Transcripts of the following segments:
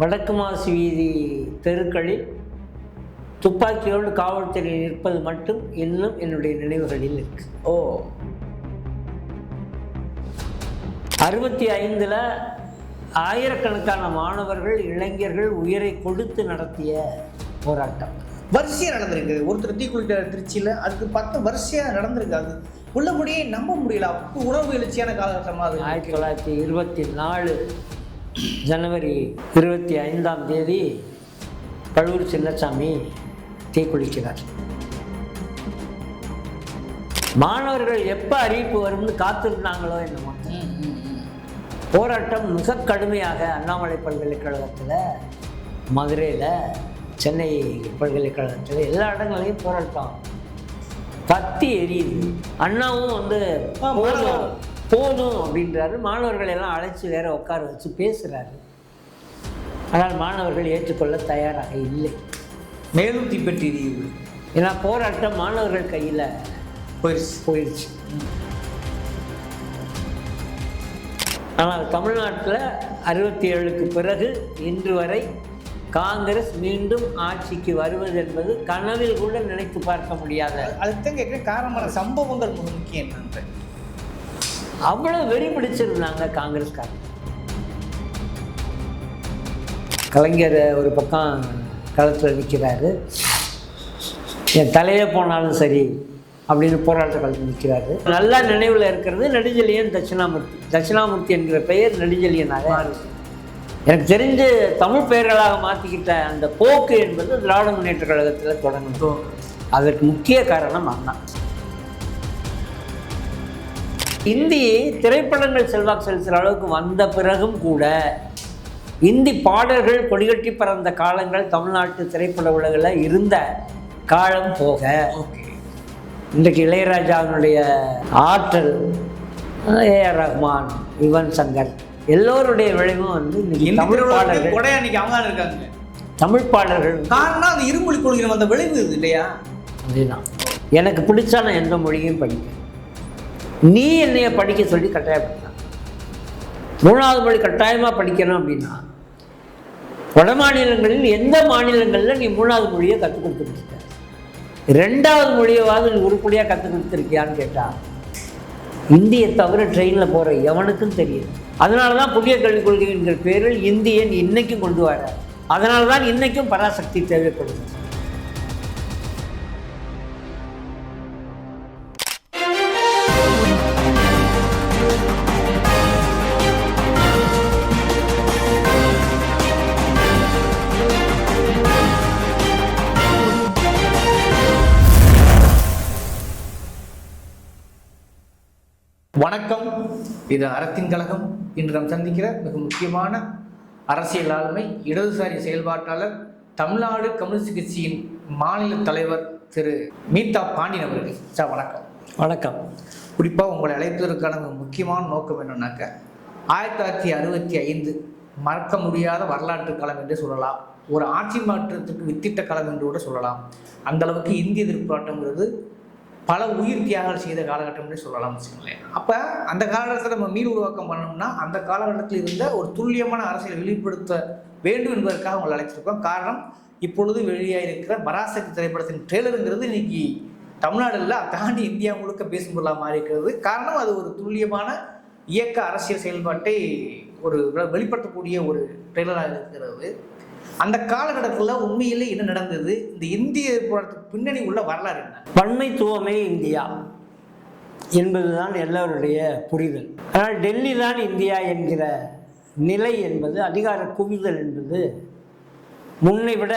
வடக்கு மாசி வீதி தெருக்களில் துப்பாக்கியோடு காவல்துறை நிற்பது மட்டும் இன்னும் என்னுடைய நினைவுகளில் இருக்கு. 65 ஆயிரக்கணக்கான மாணவர்கள் இளைஞர்கள் உயிரை கொடுத்து நடத்திய போராட்டம் வரிசையாக நடந்திருக்கு. ஒருத்தர் தீ குளிக்கிற திருச்சியில் அதுக்கு 10 வரிசையாக நடந்திருக்கு. அது உள்ளபடியே நம்ப முடியல. அப்போ உணவு எழுச்சியான காலகட்டமாக 1924 ஜனவரி 25 பழுவூர் சின்னசாமி தீக்குளிக்கிறார். மாணவர்கள் எப்போ அறிவிப்பு வரும்னு காத்திருந்தாங்களோ என்னமோ. போராட்டம் மிக கடுமையாக அண்ணாமலை பல்கலைக்கழகத்தில், மதுரையில், சென்னை பல்கலைக்கழகத்தில் எல்லா இடங்களையும் போராட்டம் பத்தி எரியுது. அண்ணாவும் போதும் அப்படின்றாரு. மாணவர்கள் எல்லாம் அழைச்சி வேற உட்கார வச்சு பேசுகிறாரு. ஆனால் மாணவர்கள் ஏற்றுக்கொள்ள தயாராக இல்லை. மேலும் தீப்பெட்டி எரியுது. ஏன்னா போராட்டம் மாணவர்கள் கையில் போயிடுச்சு. ஆனால் தமிழ்நாட்டில் 67க்கு பிறகு இன்று வரை காங்கிரஸ் மீண்டும் ஆட்சிக்கு வருவது என்பது கனவில் கூட நினைத்து பார்க்க முடியாத. அதுதான் கேட்குற காரணமான சம்பவங்கள் முக்கியம் என்னன்ற அவ்வளவு வெறி பிடிச்சிருந்தாங்க காங்கிரஸ்காரங்க. கலைஞர் ஒரு பக்கம் களத்தில் நிற்கிறாரு, என் தலையே போனாலும் சரி அப்படின்னு போராட்ட களத்தில் நிற்கிறாரு. நல்லா நினைவில் இருக்கிறது நெடுஞ்செழியன் தட்சிணாமூர்த்தி என்கிற பெயர் நெடுஞ்செழியனாக எனக்கு தெரிஞ்சு தமிழ் பெயர்களாக மாற்றிக்கிட்ட அந்த போக்கு என்பது திராவிட முன்னேற்ற கழகத்தில் தொடங்கணும். அதற்கு முக்கிய காரணம் அண்ணா. இந்தி திரைப்படங்கள் செல்வாக்கு செலுத்துகிற அளவுக்கு வந்த பிறகும் கூட இந்தி பாடல்கள் கொடிகட்டி பறந்த காலங்கள் தமிழ்நாட்டு திரைப்பட உலகில் இருந்த காலம் போக, இன்றைக்கு இளையராஜாவினுடைய ஆற்றல், ஏஆர் ரஹ்மான், யுவன் சங்கர் எல்லோருடைய விளைவும் இன்னைக்கு தமிழ் பாடல்கள் இருக்காங்க. தமிழ் பாடல்கள் காரணம் அந்த இருமொழி கொள்கை வந்த விளைவு இது இல்லையா? அப்படிதான். எனக்கு பிடிச்சா நான் எந்த மொழியும் படிப்பேன். நீ என்னைய படிக்க சொல்லி கட்டாயப்படுத்தலாம். 3வது மொழி கட்டாயமாக படிக்கணும் அப்படின்னா வட மாநிலங்களில் எந்த மாநிலங்களில் நீ 3வது மொழியை கற்றுக் கொடுத்துருக்க, 2வது மொழியவாது நீ உருப்படியாக கற்றுக் கொடுத்துருக்கியான்னு கேட்டால் இந்தியை தவிர ட்ரெயினில் போகிற எவனுக்கும் தெரியும். அதனால தான் புதிய கல்விக் கொள்கை என்கிற பேரில் இந்தியை இன்றைக்கும் கொண்டு வர, அதனால தான் இன்றைக்கும் பராசக்தி தேவைப்படுது. வணக்கம், இது அறத்தின் கழகம். இன்று நாம் சந்திக்கிற மிக முக்கியமான அரசியல் ஆளுமை, இடதுசாரி செயல்பாட்டாளர், தமிழ்நாடு கம்யூனிஸ்ட் கட்சியின் மாநில தலைவர் திரு மீதா பாண்டியன் அவர்கள். சார் வணக்கம். வணக்கம். குறிப்பாக உங்களை அழைப்பதற்கான முக்கியமான நோக்கம் என்னன்னாக்க 1965 மறக்க முடியாத வரலாற்று காலம் என்று சொல்லலாம். ஒரு ஆட்சி மாற்றத்துக்கு வித்திட்ட காலம் என்று கூட சொல்லலாம். அந்த அளவுக்கு இந்திய எதிர்ப்பு போராட்டங்கிறது பல உயிர் தியாகங்கள் செய்த காலகட்டம்னே சொல்லலாம்னு வச்சுக்கோங்களேன். அப்போ அந்த காலகட்டத்தில் நம்ம மீள் உருவாக்கம் பண்ணணும்னா அந்த காலகட்டத்தில் இருந்த ஒரு துல்லியமான அரசியலை வெளிப்படுத்த வேண்டும் என்பதற்காக உங்களை அழைச்சிருக்கோம். காரணம், இப்பொழுது வெளியாக இருக்கிற பராசக்தி திரைப்படத்தின் ட்ரெய்லருங்கிறது இன்னைக்கு தமிழ்நாடுல தாண்டி இந்தியா முழுக்க பேசும் பொருளாக மாறி இருக்கிறது. காரணம், அது ஒரு துல்லியமான இயக்க அரசியல் செயல்பாட்டை ஒரு வெளிப்படுத்தக்கூடிய ஒரு ட்ரெய்லராக இருக்கிறது. அந்த காலகட்டத்தில் உண்மையிலே என்ன நடந்தது, இந்த இந்திய போராட்டத்துக்கு பின்னணி உள்ள வரலாறு என்ன? பன்மைத்துவமே இந்தியா என்பதுதான் எல்லோருடைய புரிதல். ஆனால் டெல்லி தான் இந்தியா என்கிற நிலை என்பது, அதிகார குவிதல் என்பது முன்னை விட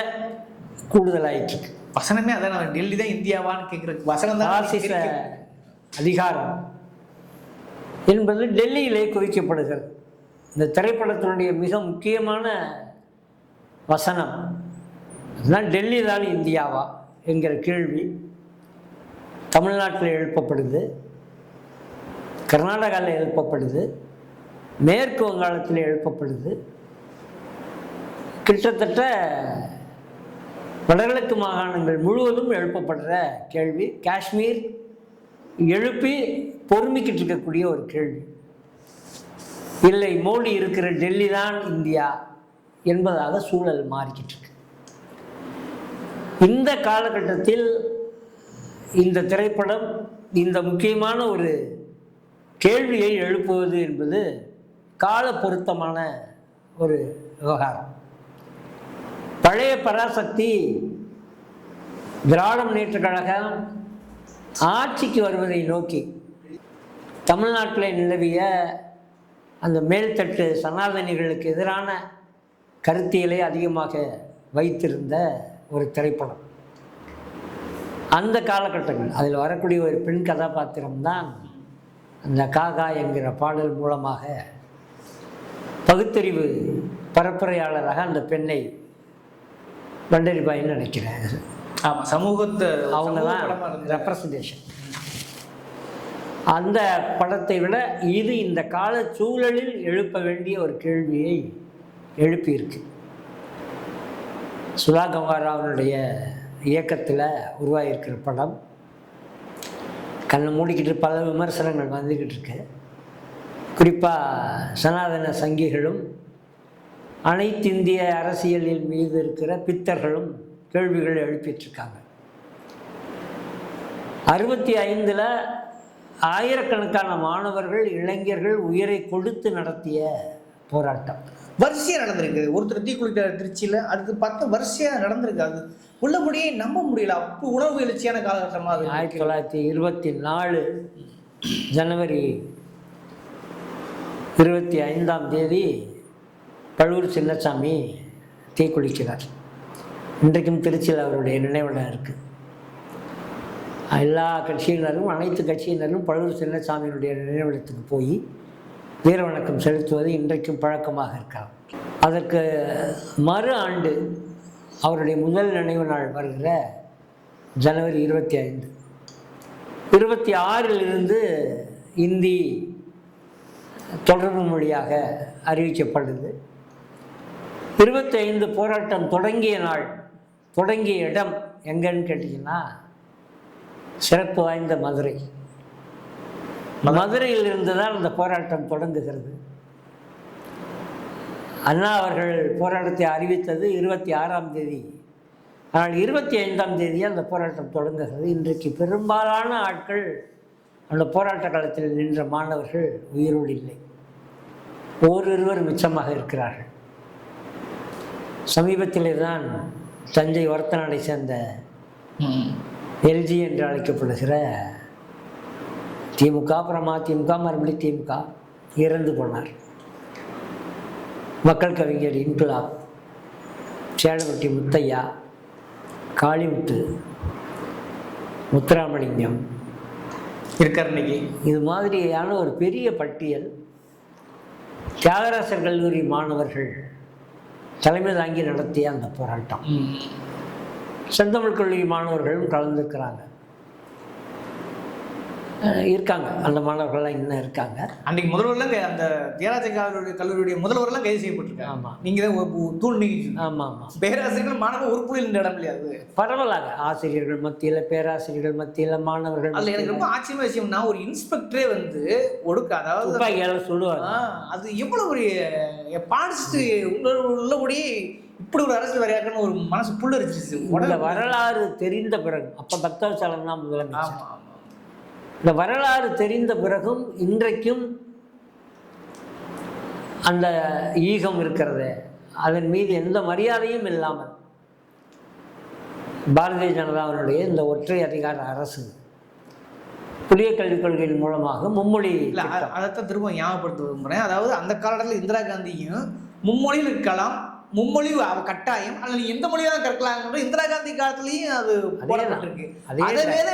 கூடுதலாயிற்று. வசனமே அதான், டெல்லி தான் இந்தியாவான்னு கேட்குற வசனம் தான். பாசிச அதிகாரம் என்பது டெல்லியிலே குவிக்கப்படுகிறது. இந்த திரைப்படத்தினுடைய மிக முக்கியமான வசனம் அதுதான், டெல்லி தான் இந்தியாவா என்கிற கேள்வி தமிழ்நாட்டில் எழுப்பப்படுது, கர்நாடகாவில் எழுப்பப்படுது, மேற்கு வங்காளத்தில் எழுப்பப்படுது, கிட்டத்தட்ட வடகிழக்கு மாகாணங்கள் முழுவதும் எழுப்பப்படுற கேள்வி. காஷ்மீர் எழுப்பி பொறுமிக்கிட்டு இருக்கக்கூடிய ஒரு கேள்வி. இல்லை, மோடி இருக்கிற டெல்லி தான் இந்தியா என்பதாக சூழல் மாறிக்கிட்டு இருக்கு. இந்த காலகட்டத்தில் இந்த திரைப்படம் இந்த முக்கியமான ஒரு கேள்வியை எழுப்புவது என்பது கால பொருத்தமான ஒரு விவகாரம். பழைய பராசக்தி திராவிட முன்னேற்றக் கழகம் ஆட்சிக்கு வருவதை நோக்கி தமிழ்நாட்டில் நிலவிய அந்த மேல்தட்டு சனாதனிகளுக்கு எதிரான கருத்தியலை அதிகமாக வைத்திருந்த ஒரு திரைப்படம். அந்த காலகட்டங்கள் அதில் வரக்கூடிய ஒரு பெண் கதாபாத்திரம்தான் அந்த காகா என்கிற பாடல் மூலமாக பகுத்தறிவு பரப்புரையாளராக அந்த பெண்ணை பண்டரிபாயின்னு நினைக்கிறேன். ஆமாம், சமூகத்தை அவங்க தான் ரெப்ரசன்டேஷன். அந்த படத்தை விட இது இந்த கால சூழலில் எழுப்ப வேண்டிய ஒரு கேள்வியை எழுப்பியிருக்கு. சுதா கங்காராவனுடைய இயக்கத்தில் உருவாகியிருக்கிற படம். கண்ணை மூடிக்கிட்டு பல விமர்சனங்கள் வந்துக்கிட்டு இருக்கு. குறிப்பாக சனாதன சங்கிகளும் அனைத்து இந்திய அரசியலில் மீது இருக்கிற பித்தர்களும் கேள்விகள் எழுப்பிட்டுருக்காங்க. 65 ஆயிரக்கணக்கான மாணவர்கள் இளைஞர்கள் உயிரை கொடுத்து நடத்திய போராட்டம் வரிசையாக நடந்திருக்கு. ஒருத்தர் தீக்குளிக்க திருச்சியில் அதுக்கு 10 வரிசையாக நடந்திருக்கு. அது உள்ளபடியே நம்ப முடியல. அப்போ உணவு எழுச்சியான காலகட்டமாக 1924 ஜனவரி 25 பழுவூர் சின்னசாமி தீக்குளிக்கிறார். இன்றைக்கும் திருச்சியில் அவருடைய நினைவிடம் இருக்குது. எல்லா கட்சியினரும் அனைத்து கட்சியினரும் பழுவூர் சின்னசாமியினுடைய நினைவிடத்துக்கு போய் வீர வணக்கம் செலுத்துவது இன்றைக்கும் பழக்கமாக இருக்கலாம். அதற்கு மறு ஆண்டு அவருடைய முதல் நினைவு நாள் வருகிற ஜனவரி 25. 26 இந்தி தொடர்பு மொழியாக அறிவிக்கப்படுது. 25 போராட்டம் தொடங்கிய நாள், தொடங்கிய இடம் எங்கன்னு கேட்டிங்கன்னா சிறப்பு வாய்ந்த மதுரை. மதுரையில் இருந்து தான் அந்த போராட்டம் தொடங்குகிறது. அண்ணா அவர்கள் போராட்டத்தை அறிவித்தது 26 ஆனால் 25 அந்த போராட்டம் தொடங்குகிறது. இன்றைக்கு பெரும்பாலான ஆட்கள் அந்த போராட்ட காலத்தில் நின்ற மாணவர்கள் உயிரோடு இல்லை. ஓரிருவர் மிச்சமாக இருக்கிறார்கள். சமீபத்திலே தான் தஞ்சை ஒரத்தநாடை சேர்ந்த எல்ஜி என்று அழைக்கப்படுகிற திமுக, அப்புறம் அதிமுக, மறுபடியும் திமுக இறந்து போனார். மக்கள் கவிஞர் இன்குலாப், சேடப்பட்டி முத்தையா, காளிமுத்து, முத்துராமலிங்கம் இருக்கார் இன்னைக்கு. இது மாதிரியான ஒரு பெரிய பட்டியல் தியாகராசர் கல்லூரி மாணவர்கள் தலைமை தாங்கி நடத்திய அந்த போராட்டம். செந்தமிழ் கல்லூரி மாணவர்களும் கலந்துருக்கிறாங்க, இருக்காங்க. அந்த மாணவர்கள்லாம் இன்னும் இருக்காங்க. அன்றைக்கு முதல்வர்லாம் அந்த தியாகராஜர் கல்லூரியுடைய முதல்வர்லாம் கைது செய்யப்பட்டிருக்காங்க. ஆமாம், நீங்கள் தான் தூள் நீக்கி. ஆமாம் ஆமாம். பேராசிரியர்கள் மாணவர்கள் ஒரு புள்ளி நின்ற இடம் இல்லையா? அது பரவலாக ஆசிரியர்கள் மத்தியில், பேராசிரியர்கள் மத்தியில், மாணவர்கள். அதில் எனக்கு ரொம்ப ஆச்சரியமா விஷயம்னா, ஒரு இன்ஸ்பெக்டரே ஒடுக்க, அதாவது சொல்லுவாங்க. அது எவ்வளவு ஒரு பாடிச்சுட்டு உள்ளபடியே இப்படி ஒரு அரசு வரையாக்கன்னு ஒரு மனசு புல்லரிச்சிச்சு. இந்த வரலாறு தெரிந்த பிறகு, அப்போ பக்தவச்சாலம் தான் முதலமைச்சர். இந்த வரலாறு தெரிந்த பிறகும் இன்றைக்கும் அந்த ஈகம் இருக்கிறது. அதன் மீது எந்த மரியாதையும் இல்லாமல் பாரதிய ஜனதாவினுடைய இந்த ஒற்றை அதிகார அரசு புதிய கல்விக் கொள்கையின் மூலமாக மும்மொழி, அதைத்தான் திரும்ப ஞாபகப்படுத்த விரும்புகிறேன். அதாவது அந்த காலத்தில் இந்திரா காந்தியும் மும்மொழியில் இருக்கலாம், மும்மொழி கட்டாயம், அல்லது எந்த மொழியை தான் கற்கலாம்ன்ற இந்திரா காந்தி காலத்துலயும் அது போடப்பட்டிருக்கு. அதே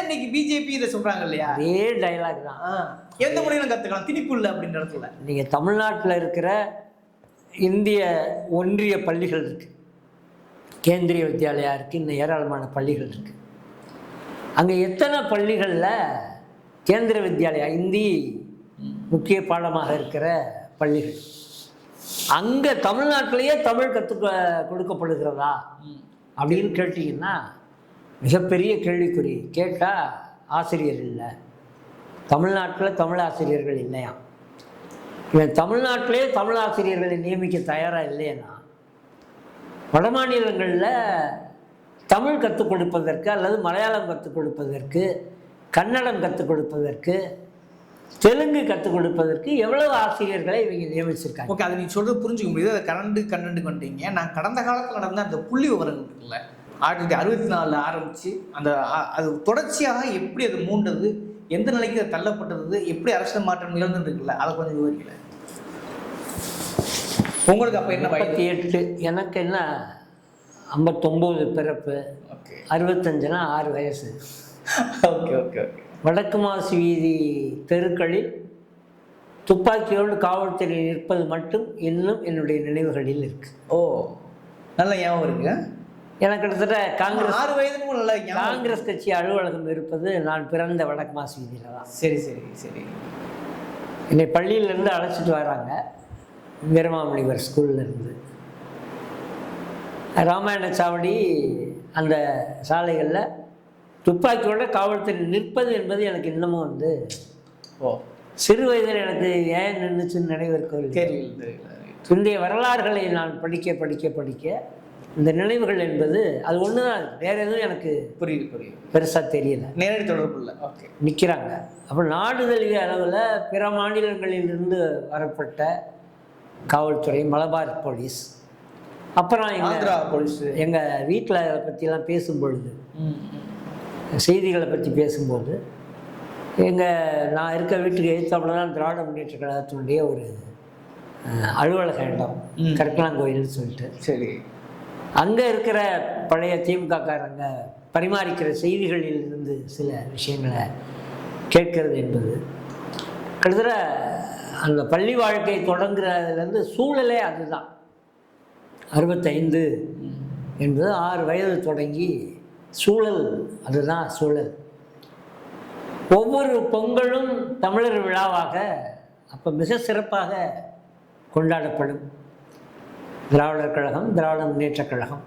இன்னைக்கு பிஜேபி இதை சொல்றாங்க இல்லையா? அதே டைலாக் தான். எந்த மொழியிலும் கற்றுக்கலாம், திணிப்பு இல்லை அப்படின்ற இடத்துல. நீங்கள் தமிழ்நாட்டில் இருக்கிற இந்திய ஒன்றிய பள்ளிகள் இருக்கு, கேந்திரிய வித்யாலயா இருக்குது, இன்னும் ஏராளமான பள்ளிகள் இருக்குது. அங்கே எத்தனை பள்ளிகளில் கேந்திர வித்யாலயா இந்தி முக்கிய பாடமாக இருக்கிற பள்ளிகள், அங்கே தமிழ்நாட்டிலேயே தமிழ் கொடுக்கப்படுகிறதா அப்படின்னு கேட்டிங்கன்னா மிகப்பெரிய கேள்விக்குறி. கேட்டால் ஆசிரியர் இல்லை, தமிழ்நாட்டில் தமிழ் ஆசிரியர்கள் இல்லையா. இவன் தமிழ்நாட்டிலே தமிழ் ஆசிரியர்களை நியமிக்க தயாராக இல்லைன்னா வட மாநிலங்களில் தமிழ் கற்றுக் கொடுப்பதற்கு அல்லது மலையாளம் கற்றுக் கொடுப்பதற்கு, கன்னடம் கற்றுக் கொடுப்பதற்கு, தெலுங்கு கற்றுக் கொடுப்பதற்கு எவ்வளவு ஆசிரியர்களை இவங்க நியமிச்சிருக்காங்க. ஓகே, அதை நீங்கள் சொல்கிறது புரிஞ்சுக்க முடியுது. அதை கண்டுக்கு வந்துட்டீங்க. நான் கடந்த காலத்தில் நடந்த அந்த புள்ளி விவரங்கள் இருக்குல்ல, 1964 ஆரம்பித்து அந்த அது தொடர்ச்சியாக எப்படி அது மூண்டது, எந்த நிலைக்கு அது தள்ளப்பட்டது, எப்படி அரசியல் மாற்றம் நிகழ்ந்துட்டு இருக்குல்ல, அதை கொஞ்சம் விவரிக்கல. உங்களுக்கு அப்போ என்ன 58, எனக்கு என்ன 59 பிறப்பு. ஓகே, 65னா 6 வயசு. Okay okay okay. வடக்கு மாசி வீதி தெருக்களில் துப்பாக்கியோடு காவல்துறை நிற்பது மட்டும் இன்னும் என்னுடைய நினைவுகளில் இருக்கு. ஓ, நல்ல ஞாபகம் இருக்கு. எனக்கு கிட்டத்தட்ட காங்கிரஸ் 6 வயதுக்கு நல்ல காங்கிரஸ் கட்சி அலுவலகம் இருப்பது நான் பிறந்த வடக்கு மாசி வீதியில் தான். சரி சரி சரி. என்னை பள்ளியிலேருந்து அழைச்சிட்டு வராங்க, வீரமாமுனிவர் ஸ்கூல்லேருந்து. ராமாயண சாவடி அந்த சாலைகளில் துப்பாக்கியோட காவல்துறை நிற்பது என்பது எனக்கு இன்னமும் வந்து சிறு வயதில் எனக்கு ஏன் நின்றுச்சுன்னு நினைவிருக்கவில்லை. இன்றைய வரலாறுகளை நான் படிக்க படிக்க படிக்க இந்த நினைவுகள் என்பது அது ஒன்று தான். வேறு எதுவும் எனக்கு புரியுது பெருசாக தெரியல, நேரடி தொடர்பு இல்லை. ஓகே, நிற்கிறாங்க. அப்புறம் நாடு தழுவிய அளவில் பிற மாநிலங்களிலிருந்து வரப்பட்ட காவல்துறை, மலபார் போலீஸ், அப்புறம் எங்கள் வீட்டில் அதை பற்றிலாம் பேசும்பொழுது, செய்திகளை பற்றி பேசும்போது, நான் இருக்க வீட்டுக்கு எதிர்த்தாப்புல தான் திராவிட முன்னேற்ற கழகத்தினுடைய ஒரு அலுவலக இடம், கற்கலாங்கோயில்னு சொல்லிட்டு. சரி, அங்கே இருக்கிற பழைய திமுககாரங்க பரிமாறிக்கிற செய்திகளில் இருந்து சில விஷயங்களை கேட்கறது என்பது கிட்டத்தட்ட அந்த பள்ளி வாழ்க்கை தொடங்குறதுலேருந்து சூழலே அதுதான். 65 என்பது 6 வயது தொடங்கி சூழல் அதுதான் சூழல். ஒவ்வொரு பொங்கலும் தமிழர் விழாவாக அப்போ மிக சிறப்பாக கொண்டாடப்படும். திராவிடர் கழகம், திராவிட முன்னேற்ற கழகம்,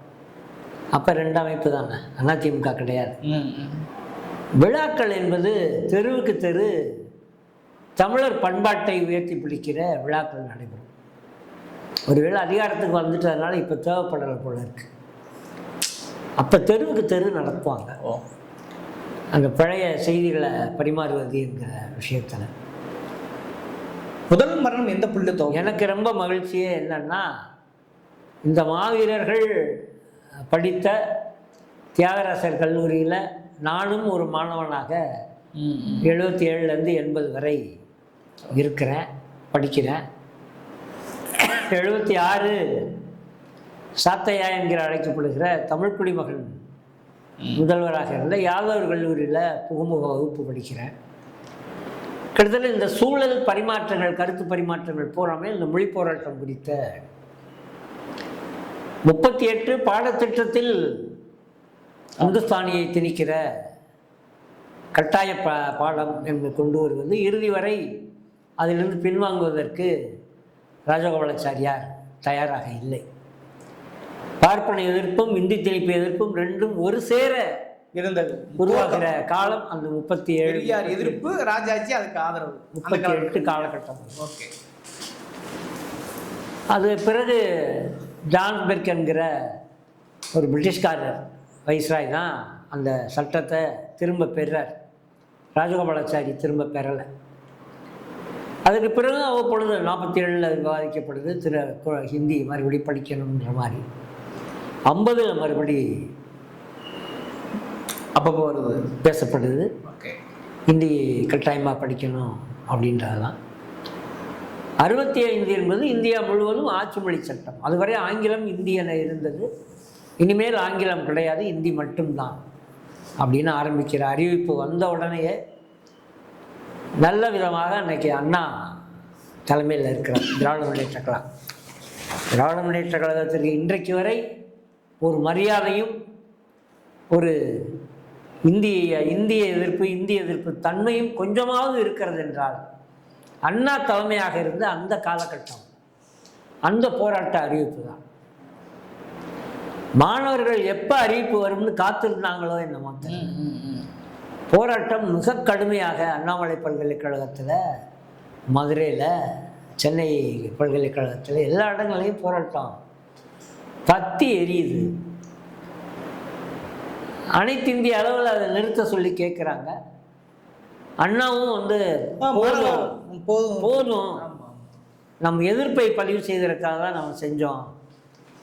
அப்போ 2 அமைப்பு தானே, அதிமுக கிடையாது. விழாக்கள் என்பது தெருவுக்கு தெரு தமிழர் பண்பாட்டை உயர்த்தி பிடிக்கிற விழாக்கள் நடைபெறும். ஒருவேளை அதிகாரத்துக்கு வந்துட்டதுனால இப்போ தேவைப்படலை போல இருக்கு. அப்போ தெருவுக்கு தெரு நடத்துவாங்க அந்த பழைய செய்திகளை பரிமாறுவது என்கிற விஷயத்தில். முதல் மரணம் எந்த புள்ளத்தோ எனக்கு ரொம்ப மகிழ்ச்சியே என்னன்னா, இந்த மாவீரர்கள் படித்த தியாகராசர் கல்லூரியில் நானும் ஒரு மாணவனாக 77லேருந்து 80 வரை இருக்கிறேன், படிக்கிறேன். 76 சாத்தையா என்கிற அழைக்கப்படுகிற தமிழ் குடிமகன் முதல்வராக இருந்த யாதவர் கல்லூரியில் புகுமுக வகுப்பு படிக்கிறேன். கிட்டத்தட்ட இந்த சூழல் பரிமாற்றங்கள், கருத்து பரிமாற்றங்கள் பூராமே இந்த மொழி போராட்டம் குறித்த 38 பாடத்திட்டத்தில் இந்துஸ்தானியை திணிக்கிற கட்டாய பாடம் என்று கொண்டு வருவது, இறுதி வரை அதிலிருந்து பின்வாங்குவதற்கு ராஜகோபாலாச்சாரியார் தயாராக இல்லை. பார்ப்பன எதிர்ப்பும் இந்தி திணிப்பு எதிர்ப்பும் 2ம் ஒரு சேர இருந்தது உருவாகிற காலம் அந்த 37 எதிர்ப்பு, ராஜாஜி அதுக்கு ஆதரவு, 38 காலகட்டம். ஓகே, அது பிறகு ஜான் பெர்க் என்கிற ஒரு பிரிட்டிஷ்காரர் வைஸ்ராய் தான் அந்த சட்டத்தை திரும்ப பெறார். ராஜகோபாலாச்சாரி திரும்ப பெறலை. அதுக்கு பிறகு அவ்வப்பொழுது 47 விவாதிக்கப்படுது. ஹிந்தி மறுபடி படிக்கணுன்ற மாதிரி 50 மறுபடி அப்பப்போ வருது, பேசப்படுது. ஓகே, ஹிந்தி கட்டாயமாக படிக்கணும் அப்படின்றது தான். 65 என்பது இந்தியா முழுவதும் ஆட்சி மொழி சட்டம். அதுவரை ஆங்கிலம் இந்தி என இருந்தது. இனிமேல் ஆங்கிலம் கிடையாது, இந்தி மட்டும்தான் அப்படின்னு ஆரம்பிக்கிற அறிவிப்பு வந்த உடனேயே நல்ல விதமாக அன்றைக்கி அண்ணா தலைமையில் இருக்கிற திராவிட முன்னேற்ற கழகம், திராவிட முன்னேற்ற கழகத்திற்கு இன்றைக்கு வரை ஒரு மரியாதையும் ஒரு இந்திய எதிர்ப்பு தன்மையும் கொஞ்சமாவது இருக்கிறது என்றால் அண்ணா தலைமையாக இருந்த அந்த காலகட்டம், அந்த போராட்ட அறிவிப்பு தான். மாணவர்கள் எப்போ அறிவிப்பு வரும்னு காத்திருந்தாங்களோ என்னமோ போராட்டம் மிக கடுமையாக அண்ணாமலை பல்கலைக்கழகத்தில், மதுரையில், சென்னை பல்கலைக்கழகத்தில் எல்லா இடங்களையும் போராட்டம் பத்தி எரியுது. அனைத்து இந்திய அளவில் அதை நிறுத்த சொல்லி கேட்குறாங்க. அண்ணாவும் வந்து போதும் நம்ம எதிர்ப்பை பதிவு செய்வதற்காக தான் நம்ம செஞ்சோம்,